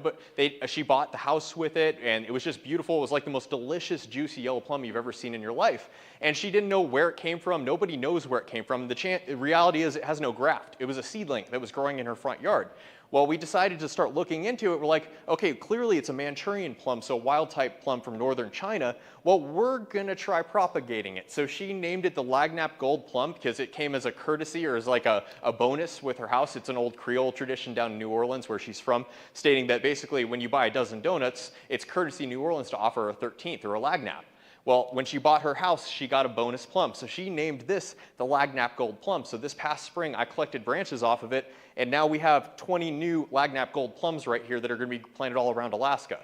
She bought the house with it, and it was just beautiful. It was like the most delicious, juicy yellow plum you've ever seen in your life. And she didn't know where it came from. Nobody knows where it came from. The reality is it has no graft. It was a seedling that was growing in her front yard. Well, we decided to start looking into it. We're like, okay, clearly it's a Manchurian plum, so wild type plum from northern China. Well, we're gonna try propagating it. So she named it the Lagnap Gold Plum because it came as a courtesy or as like a bonus with her house. It's an old Creole tradition down in New Orleans where she's from, stating that basically when you buy a dozen donuts, it's courtesy New Orleans to offer a 13th or a Lagnap. Well, when she bought her house, she got a bonus plum. So she named this the Lagnap Gold Plum. So this past spring, I collected branches off of it, and now we have 20 new Lagnap Gold plums right here that are going to be planted all around Alaska.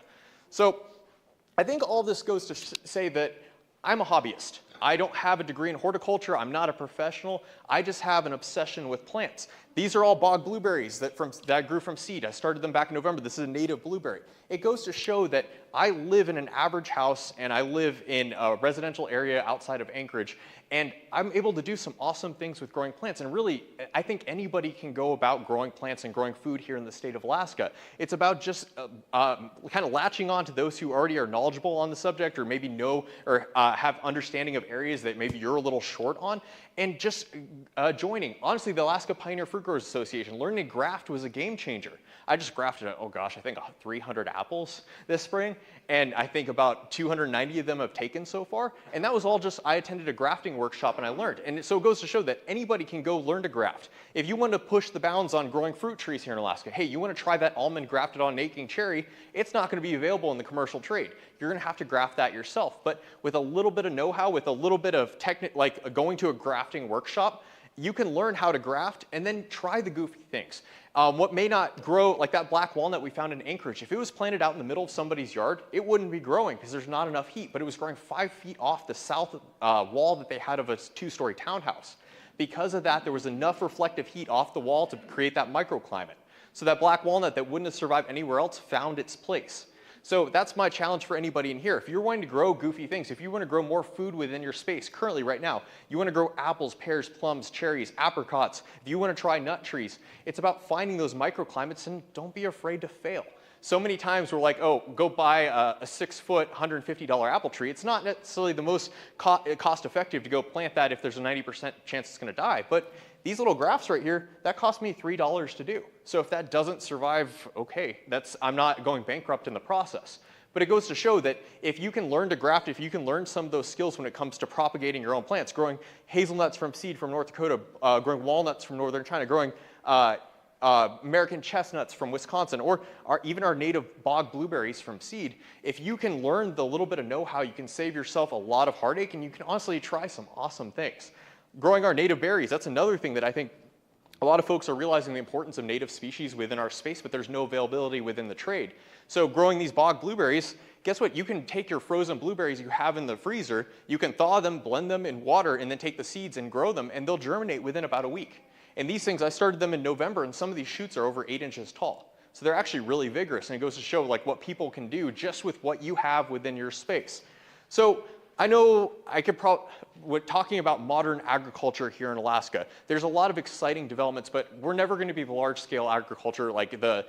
So I think all this goes to say that I'm a hobbyist. I don't have a degree in horticulture. I'm not a professional. I just have an obsession with plants. These are all bog blueberries that I grew from seed. I started them back in November. This is a native blueberry. It goes to show that I live in an average house and I live in a residential area outside of Anchorage, and I'm able to do some awesome things with growing plants. And really, I think anybody can go about growing plants and growing food here in the state of Alaska. It's about just kind of latching on to those who already are knowledgeable on the subject, or maybe know or have understanding of areas that maybe you're a little short on, and just joining. Honestly, the Alaska Pioneer Fruit Growers Association, learning to graft was a game changer. I just grafted, oh gosh, I think 300 apples this spring, and I think about 290 of them have taken so far. And that was all just, I attended a grafting workshop and I learned. And so it goes to show that anybody can go learn to graft. If you want to push the bounds on growing fruit trees here in Alaska, hey, you want to try that almond grafted on an aching cherry, it's not going to be available in the commercial trade. You're going to have to graft that yourself. But with a little bit of know-how, with a little bit of like going to a grafting workshop, you can learn how to graft and then try the goofy things. What may not grow, like that black walnut we found in Anchorage, if it was planted out in the middle of somebody's yard, it wouldn't be growing because there's not enough heat, but it was growing 5 feet off the south wall that they had of a 2-story townhouse. Because of that, there was enough reflective heat off the wall to create that microclimate. So that black walnut that wouldn't have survived anywhere else found its place. So that's my challenge for anybody in here. If you're wanting to grow goofy things, if you want to grow more food within your space, currently right now, you want to grow apples, pears, plums, cherries, apricots, if you want to try nut trees, it's about finding those microclimates and don't be afraid to fail. So many times we're like, oh, go buy a 6-foot, $150 apple tree. It's not necessarily the most cost effective to go plant that if there's a 90% chance it's going to die. But these little grafts right here, that cost me $3 to do. So if that doesn't survive, okay, I'm not going bankrupt in the process. But it goes to show that if you can learn to graft, if you can learn some of those skills when it comes to propagating your own plants, growing hazelnuts from seed from North Dakota, growing walnuts from northern China, growing American chestnuts from Wisconsin, or even our native bog blueberries from seed, if you can learn the little bit of know-how, you can save yourself a lot of heartache and you can honestly try some awesome things. Growing our native berries, that's another thing that I think a lot of folks are realizing the importance of native species within our space, but there's no availability within the trade. So growing these bog blueberries, guess what? You can take your frozen blueberries you have in the freezer, you can thaw them, blend them in water, and then take the seeds and grow them, and they'll germinate within about a week. And these things, I started them in November, and some of these shoots are over 8 inches tall. So they're actually really vigorous, and it goes to show like what people can do just with what you have within your space. So I know I could talking about modern agriculture here in Alaska, there's a lot of exciting developments, but we're never going to be the large-scale agriculture like the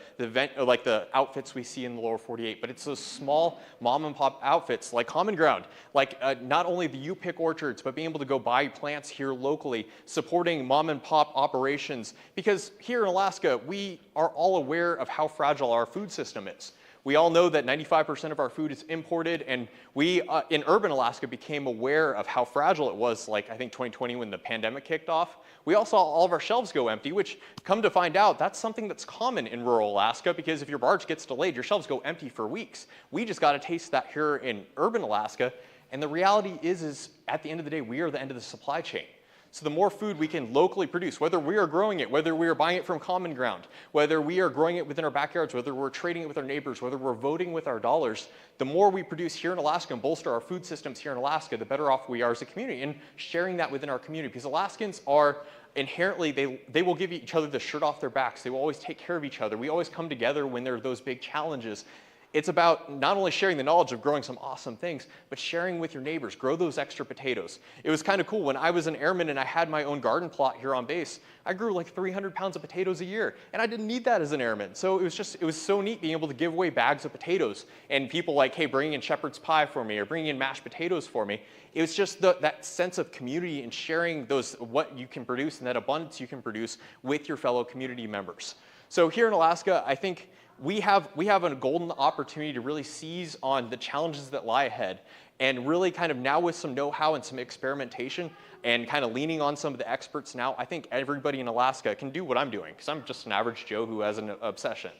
outfits we see in the lower 48. But it's those small mom-and-pop outfits like Common Ground, like not only the U-Pick orchards, but being able to go buy plants here locally, supporting mom-and-pop operations. Because here in Alaska, we are all aware of how fragile our food system is. We all know that 95% of our food is imported, and we in urban Alaska became aware of how fragile it was, like I think 2020 when the pandemic kicked off. We all saw all of our shelves go empty, which come to find out, that's something that's common in rural Alaska, because if your barge gets delayed, your shelves go empty for weeks. We just got a taste of that here in urban Alaska, and the reality is at the end of the day, we are the end of the supply chain. So the more food we can locally produce, whether we are growing it, whether we are buying it from Common Ground, whether we are growing it within our backyards, whether we're trading it with our neighbors, whether we're voting with our dollars, the more we produce here in Alaska and bolster our food systems here in Alaska, the better off we are as a community, and sharing that within our community. Because Alaskans are inherently, they will give each other the shirt off their backs. They will always take care of each other. We always come together when there are those big challenges. It's about not only sharing the knowledge of growing some awesome things, but sharing with your neighbors. Grow those extra potatoes. It was kind of cool. When I was an airman and I had my own garden plot here on base, I grew like 300 pounds of potatoes a year. And I didn't need that as an airman. So it was so neat being able to give away bags of potatoes. And people like, hey, bring in shepherd's pie for me, or bring in mashed potatoes for me. It was just that sense of community and sharing what you can produce and that abundance you can produce with your fellow community members. So here in Alaska, I think we have a golden opportunity to really seize on the challenges that lie ahead, and really kind of now with some know-how and some experimentation and kind of leaning on some of the experts now, I think everybody in Alaska can do what I'm doing, because I'm just an average Joe who has an obsession.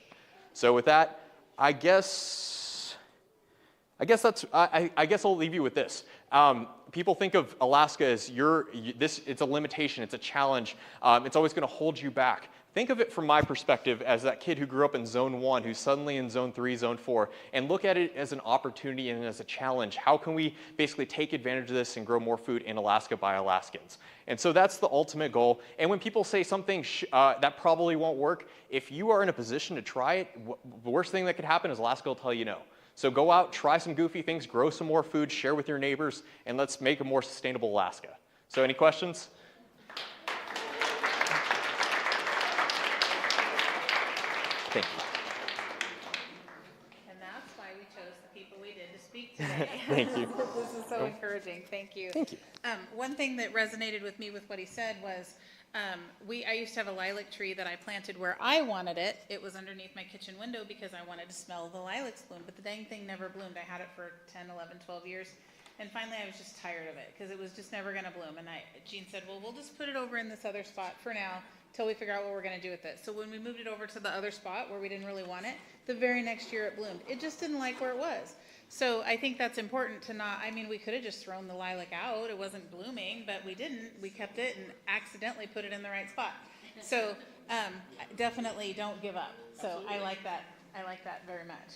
So with that, I guess I'll leave you with this. People think of Alaska as it's a limitation, it's a challenge, it's always going to hold you back. Think of it from my perspective as that kid who grew up in zone 1, who's suddenly in zone 3, zone 4, and look at it as an opportunity and as a challenge. How can we basically take advantage of this and grow more food in Alaska by Alaskans? And so that's the ultimate goal. And when people say something that probably won't work, if you are in a position to try it, the worst thing that could happen is Alaska will tell you no. So go out, try some goofy things, grow some more food, share with your neighbors, and let's make a more sustainable Alaska. So any questions? Thank you. And that's why we chose the people we did to speak today. Thank you. This is so encouraging. Thank you. Thank you. One thing that resonated with me with what he said was, I used to have a lilac tree that I planted where I wanted it. It was underneath my kitchen window because I wanted to smell the lilacs bloom, but the dang thing never bloomed. I had it for 10, 11, 12 years. And finally, I was just tired of it because it was just never going to bloom. And Jean said, well, we'll just put it over in this other spot for now till we figure out what we're going to do with it. So when we moved it over to the other spot where we didn't really want it, the very next year it bloomed. It just didn't like where it was. So I think that's important to not, we could have just thrown the lilac out. It wasn't blooming, but we didn't. We kept it and accidentally put it in the right spot. So definitely don't give up. So I like that. I like that very much.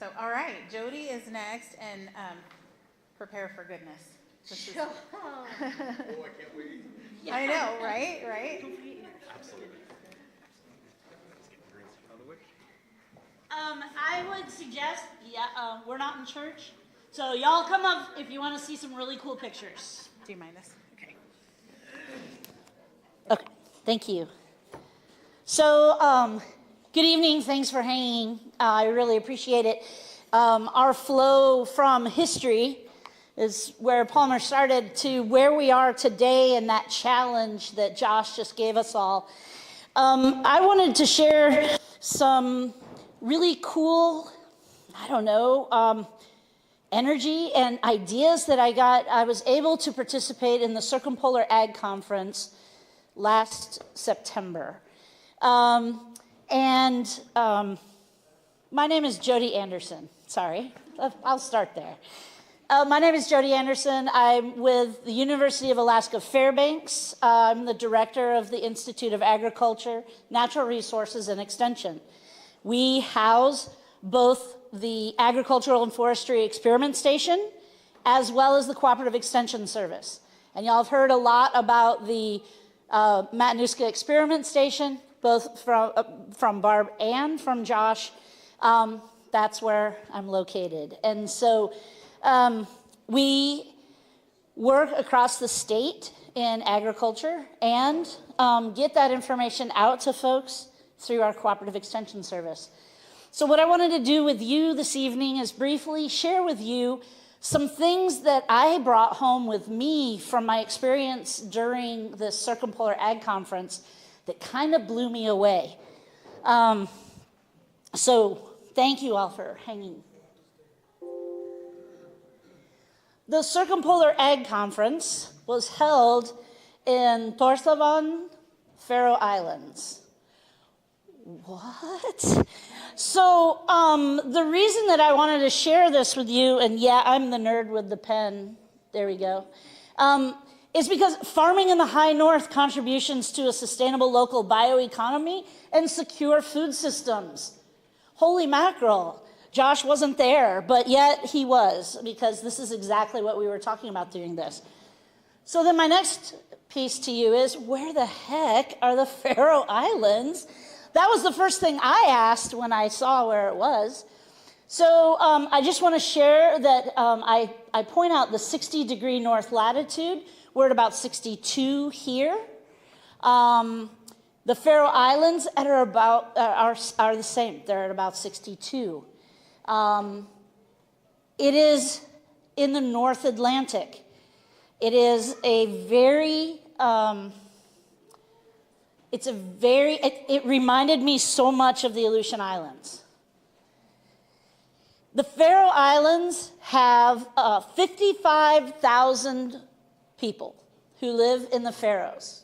So, all right, Jody is next, and prepare for goodness. Oh, I can't wait. Yeah. I know, right? Right? Absolutely. I would suggest, we're not in church, so y'all come up if you want to see some really cool pictures. Do you mind this? Okay. Okay, thank you. So, good evening. Thanks for hanging. I really appreciate it. Our flow from history is where Palmer started to where we are today and that challenge that Josh just gave us all. I wanted to share some really cool, energy and ideas that I got. I was able to participate in the Circumpolar Ag Conference last September. My name is Jody Anderson. Sorry, I'll start there. My name is Jody Anderson. I'm with the University of Alaska Fairbanks. I'm the director of the Institute of Agriculture, Natural Resources, and Extension. We house both the Agricultural and Forestry Experiment Station as well as the Cooperative Extension Service. And y'all have heard a lot about the Matanuska Experiment Station, both from Barb and from Josh. That's where I'm located. And so we work across the state in agriculture and get that information out to folks through our Cooperative Extension Service. So what I wanted to do with you this evening is briefly share with you some things that I brought home with me from my experience during the Circumpolar Ag Conference that kind of blew me away. So thank you all for hanging. The Circumpolar Ag Conference was held in Torslavan, Faroe Islands. What? So the reason that I wanted to share this with you, and yeah, I'm the nerd with the pen, there we go, is because farming in the high north contributions to a sustainable local bioeconomy and secure food systems. Holy mackerel. Josh wasn't there, but yet he was, because this is exactly what we were talking about doing this. So then my next piece to you is, where the heck are the Faroe Islands? That was the first thing I asked when I saw where it was. So I just want to share that I point out the 60-degree north latitude. We're at about 62 here. The Faroe Islands are the same. They're at about 62. It is in the North Atlantic. It is a very, it reminded me so much of the Aleutian Islands. The Faroe Islands have 55,000 people who live in the Faroes.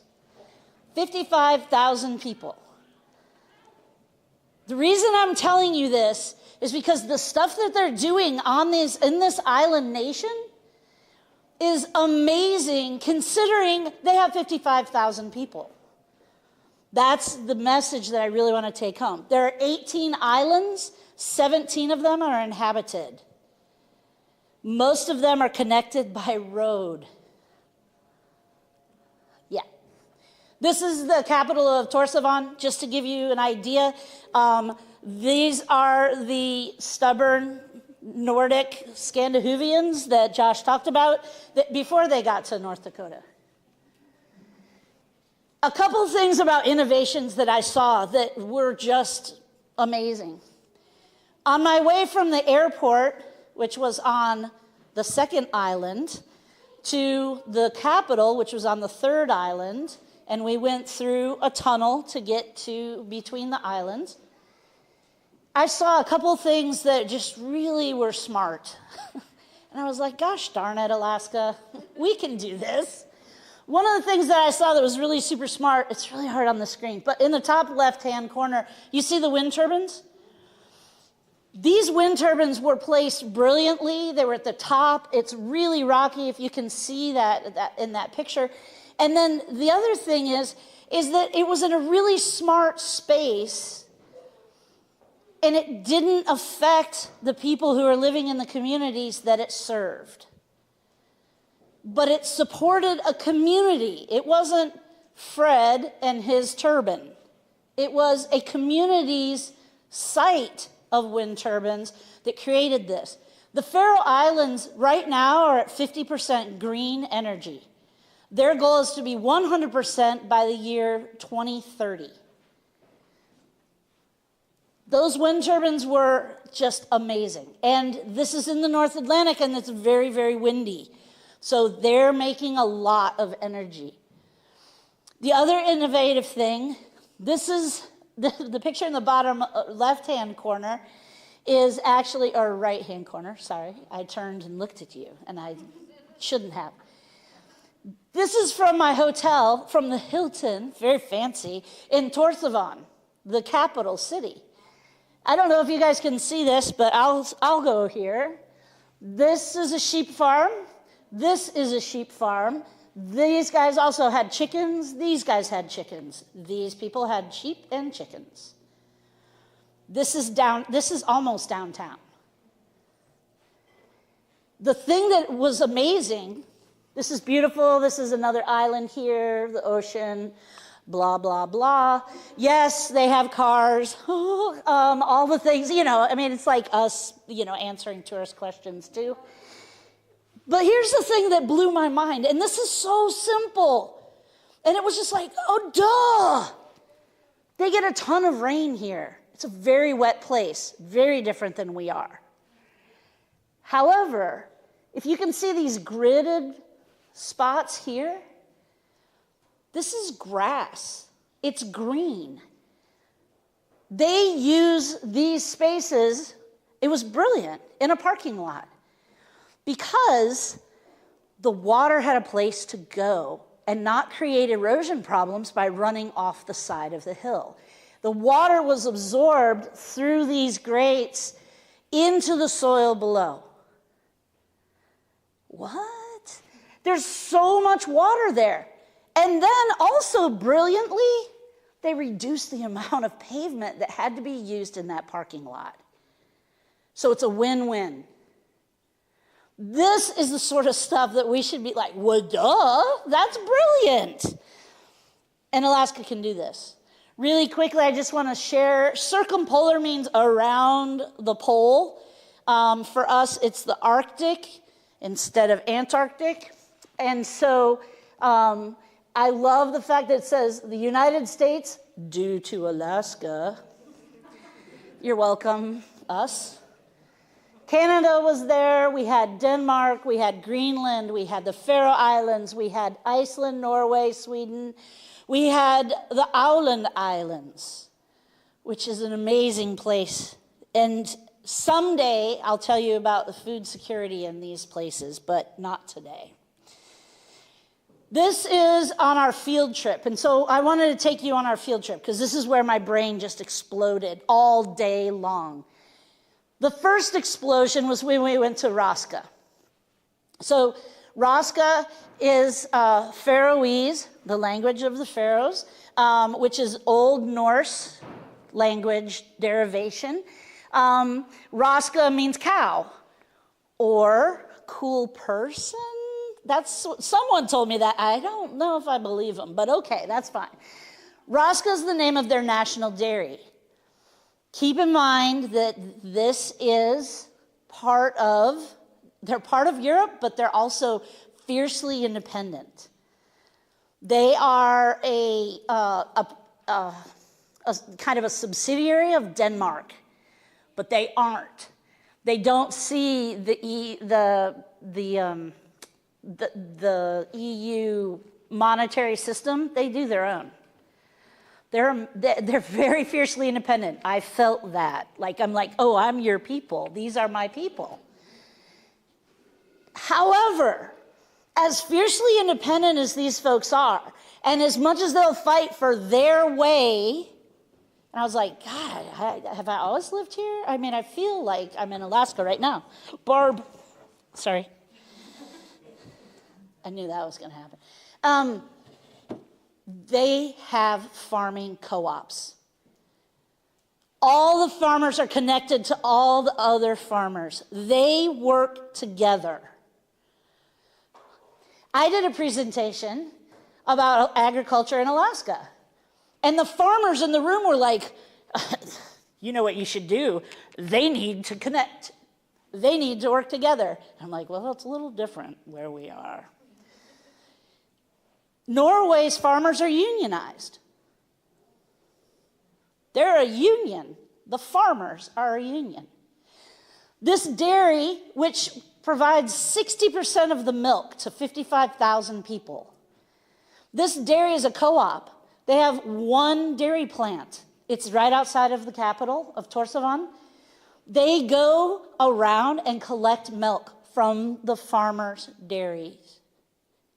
55,000 people. The reason I'm telling you this is because the stuff that they're doing in this island nation is amazing, considering they have 55,000 people. That's the message that I really want to take home. There are 18 islands, 17 of them are inhabited. Most of them are connected by road. Yeah. This is the capital of Torsavan, just to give you an idea. These are the stubborn Nordic Scandinavians that Josh talked about before they got to North Dakota. A couple things about innovations that I saw that were just amazing. On my way from the airport, which was on the second island, to the capital, which was on the third island, and we went through a tunnel to get to between the islands, I saw a couple things that just really were smart. And I was like, gosh darn it, Alaska, we can do this. One of the things that I saw that was really super smart, it's really hard on the screen, but in the top left-hand corner, you see the wind turbines? These wind turbines were placed brilliantly. They were at the top. It's really rocky if you can see that in that picture. And then the other thing is that it was in a really smart space, and it didn't affect the people who are living in the communities that it served. But it supported a community. It wasn't Fred and his turbine. It was a community's site of wind turbines that created this. The Faroe Islands right now are at 50% green energy. Their goal is to be 100% by the year 2030. Those wind turbines were just amazing. And this is in the North Atlantic, and it's very, very windy. So they're making a lot of energy. The other innovative thing, this is the picture in the bottom left-hand corner is actually, or right-hand corner, sorry. I turned and looked at you, and I shouldn't have. This is from my hotel, from the Hilton, very fancy, in Torsavan, the capital city. I don't know if you guys can see this, but I'll go here. This is a sheep farm. This is a sheep farm. These guys also had chickens. These guys had chickens. These people had sheep and chickens. This is almost downtown. The thing that was amazing, this is beautiful. This is another island here, the ocean, blah, blah, blah. Yes, they have cars, all the things, I mean, it's like us, answering tourist questions too. But here's the thing that blew my mind, and this is so simple. And it was just like, oh, duh. They get a ton of rain here. It's a very wet place, very different than we are. However, if you can see these gridded spots here, this is grass. It's green. They use these spaces, it was brilliant, in a parking lot. Because the water had a place to go and not create erosion problems by running off the side of the hill. The water was absorbed through these grates into the soil below. What? There's so much water there. And then also brilliantly, they reduced the amount of pavement that had to be used in that parking lot. So it's a win-win. This is the sort of stuff that we should be like, well, duh, that's brilliant. And Alaska can do this. Really quickly, I just want to share, circumpolar means around the pole. For us, it's the Arctic instead of Antarctic. And so I love the fact that it says the United States, due to Alaska. You're welcome, us. Canada was there, we had Denmark, we had Greenland, we had the Faroe Islands, we had Iceland, Norway, Sweden. We had the Åland Islands, which is an amazing place. And someday I'll tell you about the food security in these places, but not today. This is on our field trip. And so I wanted to take you on our field trip because this is where my brain just exploded all day long. The first explosion was when we went to Raska. So Raska is Faroese. the language of the Pharaohs, which is Old Norse language derivation. Raska means cow or cool person. Someone told me that. I don't know if I believe them, but okay, that's fine. Raska is the name of their national dairy. Keep in mind that this is they're part of Europe, but they're also fiercely independent. They are a kind of a subsidiary of Denmark, but they aren't. They don't see the EU monetary system. They do their own. They're very fiercely independent. I felt that. I'm like, oh, I'm your people. These are my people. However, as fiercely independent as these folks are, and as much as they'll fight for their way, and I was like, God, have I always lived here? I mean, I feel like I'm in Alaska right now. Barb, sorry. I knew that was going to happen. They have farming co-ops. All the farmers are connected to all the other farmers. They work together. I did a presentation about agriculture in Alaska. And the farmers in the room were like, you know what you should do? They need to connect. They need to work together. I'm like, well, it's a little different where we are. Norway's farmers are unionized. They're a union. The farmers are a union. This dairy, which provides 60% of the milk to 55,000 people. This dairy is a co-op. They have one dairy plant. It's right outside of the capital of Torsavan. They go around and collect milk from the farmers' dairies.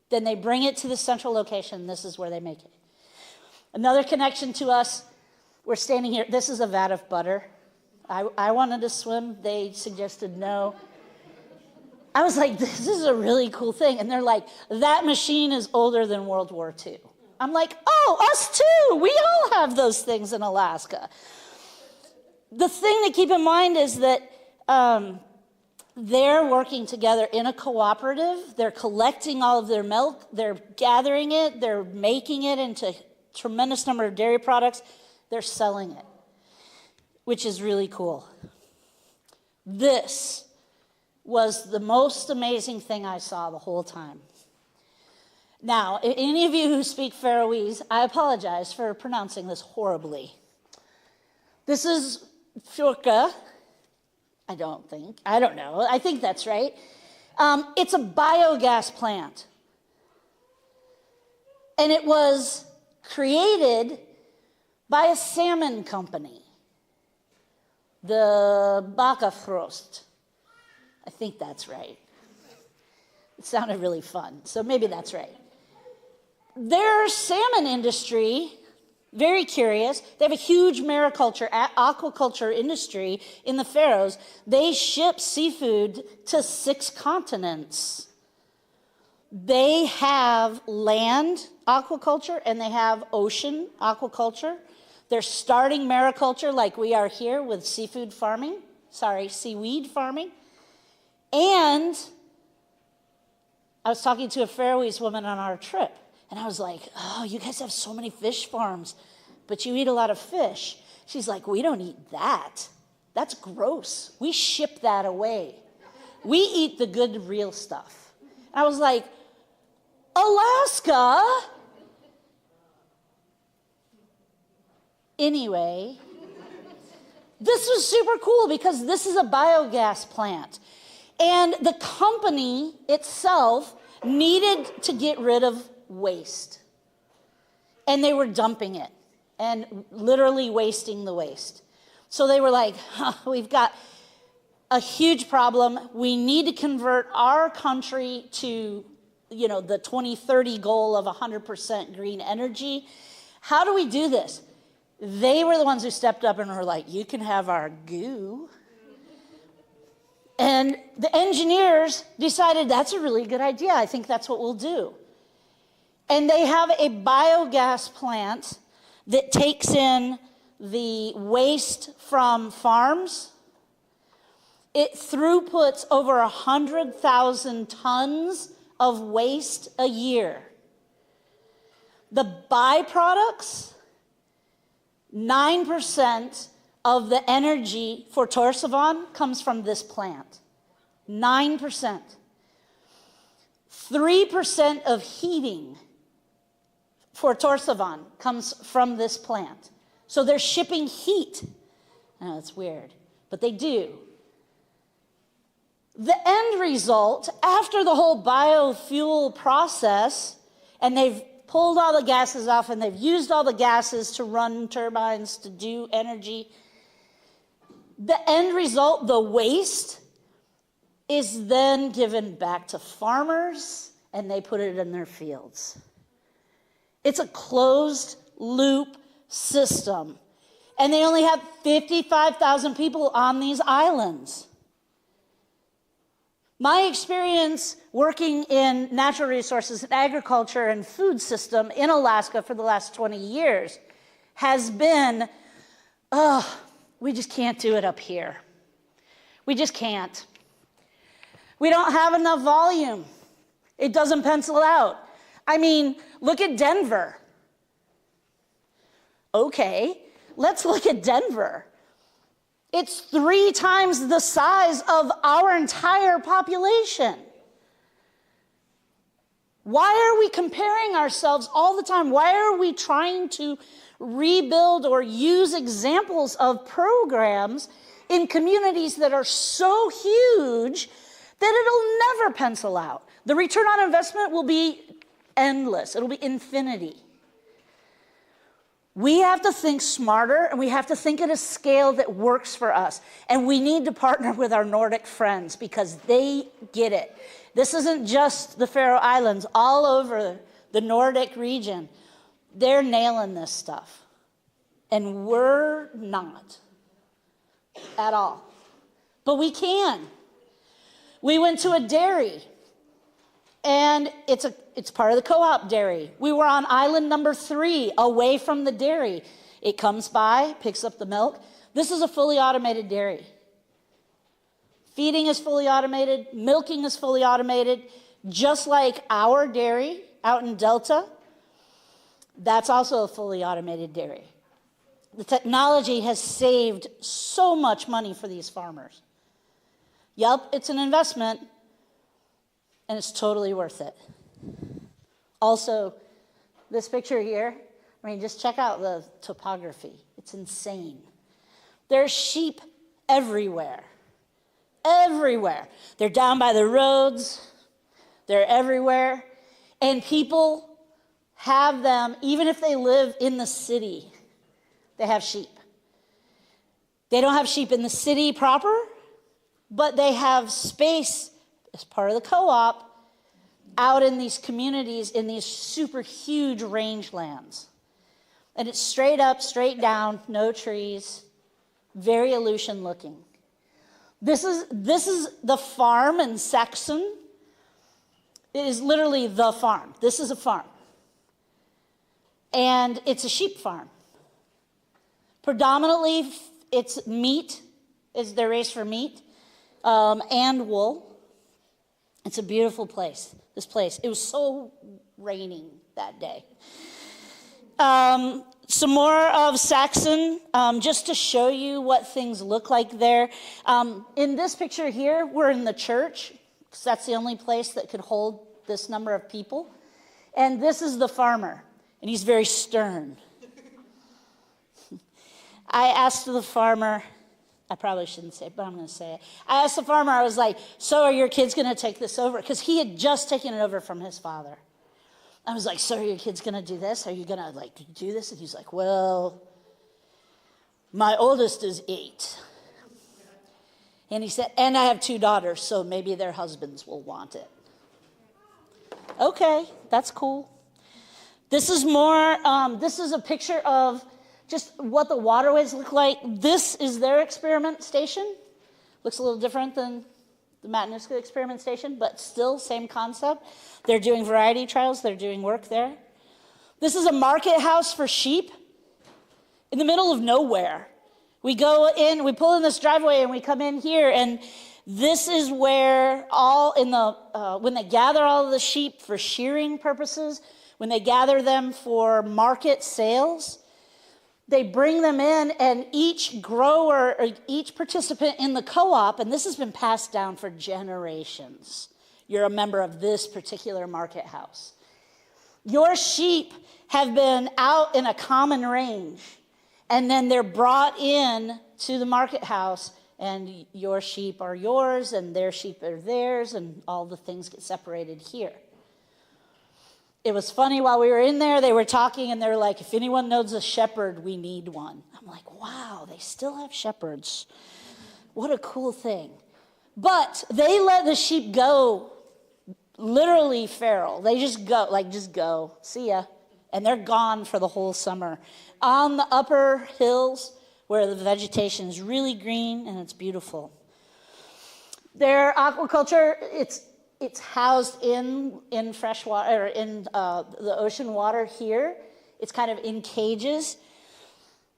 Then they bring it to the central location. This is where they make it. Another connection to us, we're standing here. This is a vat of butter. I wanted to swim. They suggested no. I was like, this is a really cool thing. And they're like, that machine is older than World War II. I'm like, oh, us too. We all have those things in Alaska. The thing to keep in mind is that they're working together in a cooperative. They're collecting all of their milk. They're gathering it. They're making it into a tremendous number of dairy products. They're selling it, which is really cool. This was the most amazing thing I saw the whole time. Now, any of you who speak Faroese, I apologize for pronouncing this horribly. This is fjorka. I don't know. I think that's right. It's a biogas plant. And it was created by a salmon company, the Bakkafrost. I think that's right. It sounded really fun, so maybe that's right. Their salmon industry, very curious. They have a huge mariculture, aquaculture industry in the Faroes. They ship seafood to 6 continents. They have land aquaculture and they have ocean aquaculture. They're starting mariculture like we are here with seaweed farming. And I was talking to a Faroese woman on our trip. And I was like, oh, you guys have so many fish farms, but you eat a lot of fish. She's like, we don't eat that. That's gross. We ship that away. We eat the good, real stuff. I was like, Alaska? Anyway, this was super cool because this is a biogas plant. And the company itself needed to get rid of waste. And they were dumping it and literally wasting the waste. So they were like, we've got a huge problem. We need to convert our country to, the 2030 goal of 100% green energy. How do we do this? They were the ones who stepped up and were like, you can have our goo. And the engineers decided that's a really good idea. I think that's what we'll do. And they have a biogas plant that takes in the waste from farms. It throughputs over 100,000 tons of waste a year. The byproducts, 9% of the energy for Torsavan comes from this plant. 9%. 3% of heating for Torsavan comes from this plant. So they're shipping heat. I know it's weird, but they do. The end result, after the whole biofuel process, and they've pulled all the gases off and they've used all the gases to run turbines to do energy, the end result, the waste, is then given back to farmers and they put it in their fields. It's a closed loop system. And they only have 55,000 people on these islands. My experience working in natural resources and agriculture and food system in Alaska for the last 20 years has been, we just can't do it up here. We just can't. We don't have enough volume. It doesn't pencil out. I mean, look at Denver. Okay, let's look at Denver. It's 3 times the size of our entire population. Why are we comparing ourselves all the time? Why are we trying to rebuild or use examples of programs in communities that are so huge that it'll never pencil out? The return on investment will be endless. It'll be infinity. We have to think smarter, and we have to think at a scale that works for us. And we need to partner with our Nordic friends because they get it. This isn't just the Faroe Islands. All over the Nordic region, they're nailing this stuff. And we're not at all. But we can. We went to a dairy, and it's part of the co-op dairy. We were on island number 3, away from the dairy. It comes by, picks up the milk. This is a fully automated dairy. Feeding is fully automated, milking is fully automated, just like our dairy out in Delta. That's also a fully automated dairy. The technology has saved so much money for these farmers. Yup, it's an investment, and it's totally worth it. Also, this picture here, I mean, just check out the topography. It's insane. There's sheep everywhere. Everywhere. They're down by the roads. They're everywhere. And people have them, even if they live in the city, they have sheep. They don't have sheep in the city proper, but they have space as part of the co-op out in these communities in these super huge rangelands. And it's straight up, straight down, no trees, very Aleutian looking. This is the farm in Saxon. It is literally the farm. This is a farm. And it's a sheep farm. Predominantly, it's meat, they're raised for meat, and wool. It's a beautiful place, this place. It was so raining that day. Some more of Saxon, just to show you what things look like there. In this picture here, we're in the church, because that's the only place that could hold this number of people. And this is the farmer, and he's very stern. I asked the farmer, I probably shouldn't say it, but I'm going to say it. I asked the farmer, I was like, so are your kids going to take this over? Because he had just taken it over from his father. I was like, so are your kids going to do this? Are you going to do this? And he's like, well, my oldest is 8. And he said, and I have 2 daughters, so maybe their husbands will want it. Okay, that's cool. This is more, this is a picture of just what the waterways look like. This is their experiment station. Looks a little different than the Matanuska Experiment Station, but still same concept. They're doing variety trials, they're doing work there. This is a market house for sheep in the middle of nowhere. We go in, we pull in this driveway and we come in here, and this is where when they gather all of the sheep for shearing purposes, when they gather them for market sales, they bring them in, and each grower or each participant in the co-op, and this has been passed down for generations. You're a member of this particular market house. Your sheep have been out in a common range, and then they're brought in to the market house, and your sheep are yours, and their sheep are theirs, and all the things get separated here. It was funny, while we were in there, they were talking, and they're like, if anyone knows a shepherd, we need one. I'm like, wow, they still have shepherds. What a cool thing. But they let the sheep go, literally feral. They just go, see ya. And they're gone for the whole summer. On the upper hills, where the vegetation is really green and it's beautiful. Their aquaculture, it's housed in fresh water, or in the ocean water here. It's kind of in cages.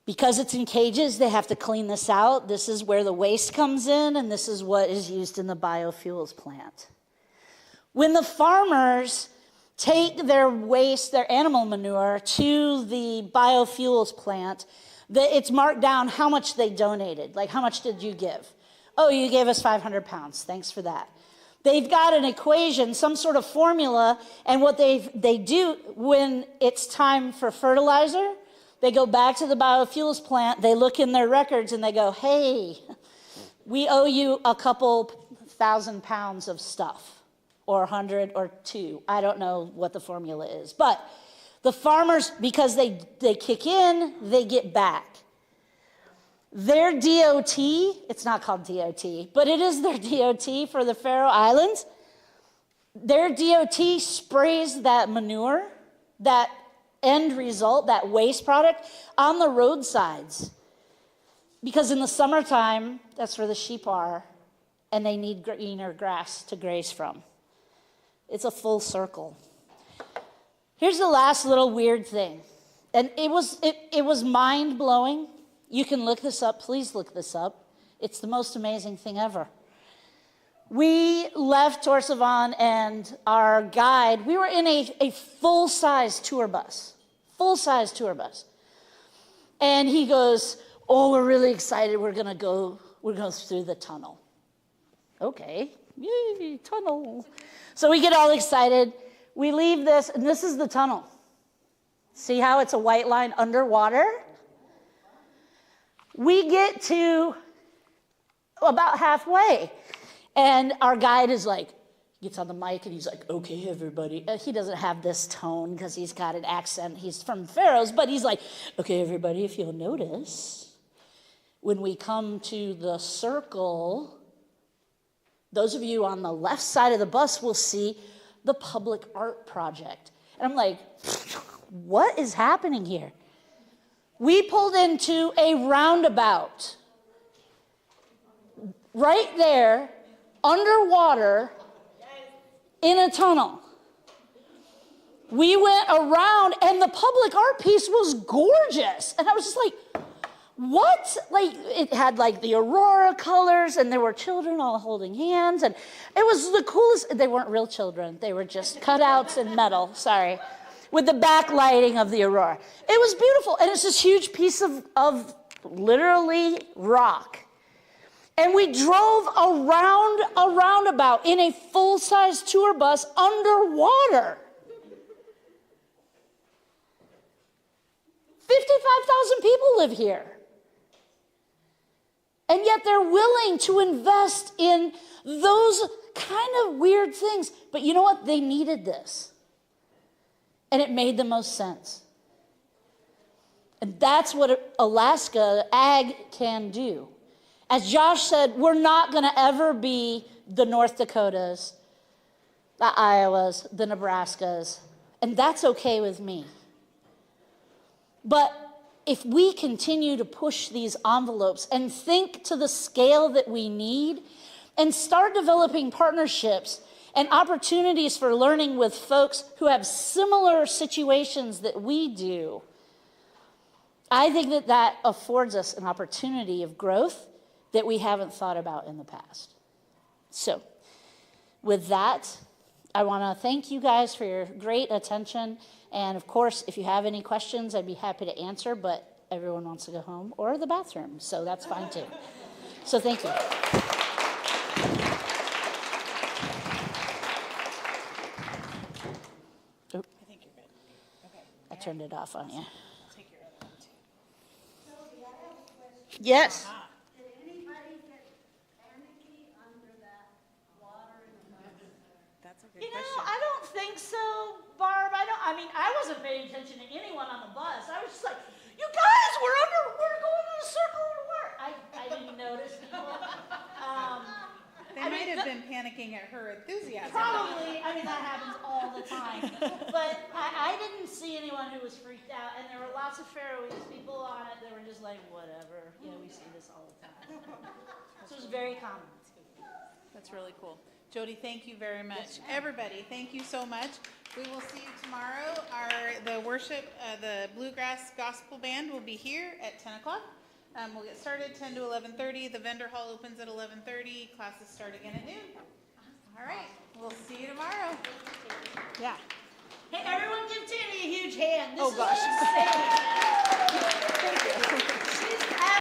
Because it's in cages, they have to clean this out. This is where the waste comes in, and this is what is used in the biofuels plant. When the farmers take their waste, their animal manure, to the biofuels plant, it's marked down how much they donated. Like, how much did you give? Oh, you gave us 500 pounds. Thanks for that. They've got an equation, some sort of formula, and what they do when it's time for fertilizer, they go back to the biofuels plant, they look in their records, and they go, hey, we owe you a couple 1,000 pounds of stuff, or 100 or 2. I don't know what the formula is. But the farmers, because they kick in, they get back. Their DOT, it's not called DOT, but it is their DOT for the Faroe Islands. Their DOT sprays that manure, that end result, that waste product, on the roadsides. Because in the summertime, that's where the sheep are, and they need greener grass to graze from. It's a full circle. Here's the last little weird thing. And it was mind-blowing. You can look this up. Please look this up. It's the most amazing thing ever. We left Torsavan, and our guide, we were in a full-size tour bus. Full-size tour bus. And he goes, oh, we're really excited. We're going to go through the tunnel. Okay. Yay, tunnel. So we get all excited. We leave this, and this is the tunnel. See how it's a white line underwater? We get to about halfway, and our guide is like, gets on the mic, and he's like, okay, everybody. He doesn't have this tone because he's got an accent. He's from Faroes, but he's like, okay, everybody, if you'll notice, when we come to the circle, those of you on the left side of the bus will see the public art project. And I'm like, what is happening here? We pulled into a roundabout right there, underwater, in a tunnel. We went around, and the public art piece was gorgeous. And I was just like, what? Like, it had like the aurora colors, and there were children all holding hands, and it was the coolest. They weren't real children. They were just cutouts in metal, sorry, with the backlighting of the aurora. It was beautiful, and it's this huge piece of literally rock. And we drove around a roundabout in a full-size tour bus underwater. 55,000 people live here. And yet they're willing to invest in those kind of weird things. But you know what? They needed this. And it made the most sense. And that's what Alaska ag can do. As Josh said, we're not going to ever be the North Dakotas, the Iowas, the Nebraskas, and that's okay with me. But if we continue to push these envelopes and think to the scale that we need, and start developing partnerships and opportunities for learning with folks who have similar situations that we do, I think that that affords us an opportunity of growth that we haven't thought about in the past. So, with that, I want to thank you guys for your great attention. And of course, if you have any questions, I'd be happy to answer, but everyone wants to go home or the bathroom, so that's fine too. So thank you. I think you're good. Okay. I turned it off on you. I'll take your other one too. Yes. Did anybody get panicky under that water in the bus? That's a good You know, question. I don't think so, Barb. I mean, I wasn't paying attention to anyone on the bus. I was just like, you guys, we're going in a circle to work. I didn't notice people. They I might mean, have been panicking at her enthusiasm. Probably, I mean, that happens all the time. But I didn't see anyone who was freaked out, and there were lots of Faroese people on it that were just like, whatever. You know, we see this all the time. So it was very common. That's really cool. Jody, thank you very much. Everybody, thank you so much. We will see you tomorrow. The worship, the Bluegrass Gospel Band will be here at 10 o'clock. We'll get started 10 to 11:30. The vendor hall opens at 11:30. Classes start again at noon. All right. We'll see you tomorrow. Yeah. Hey, everyone give Tammy a huge hand. This Oh, is gosh. insane.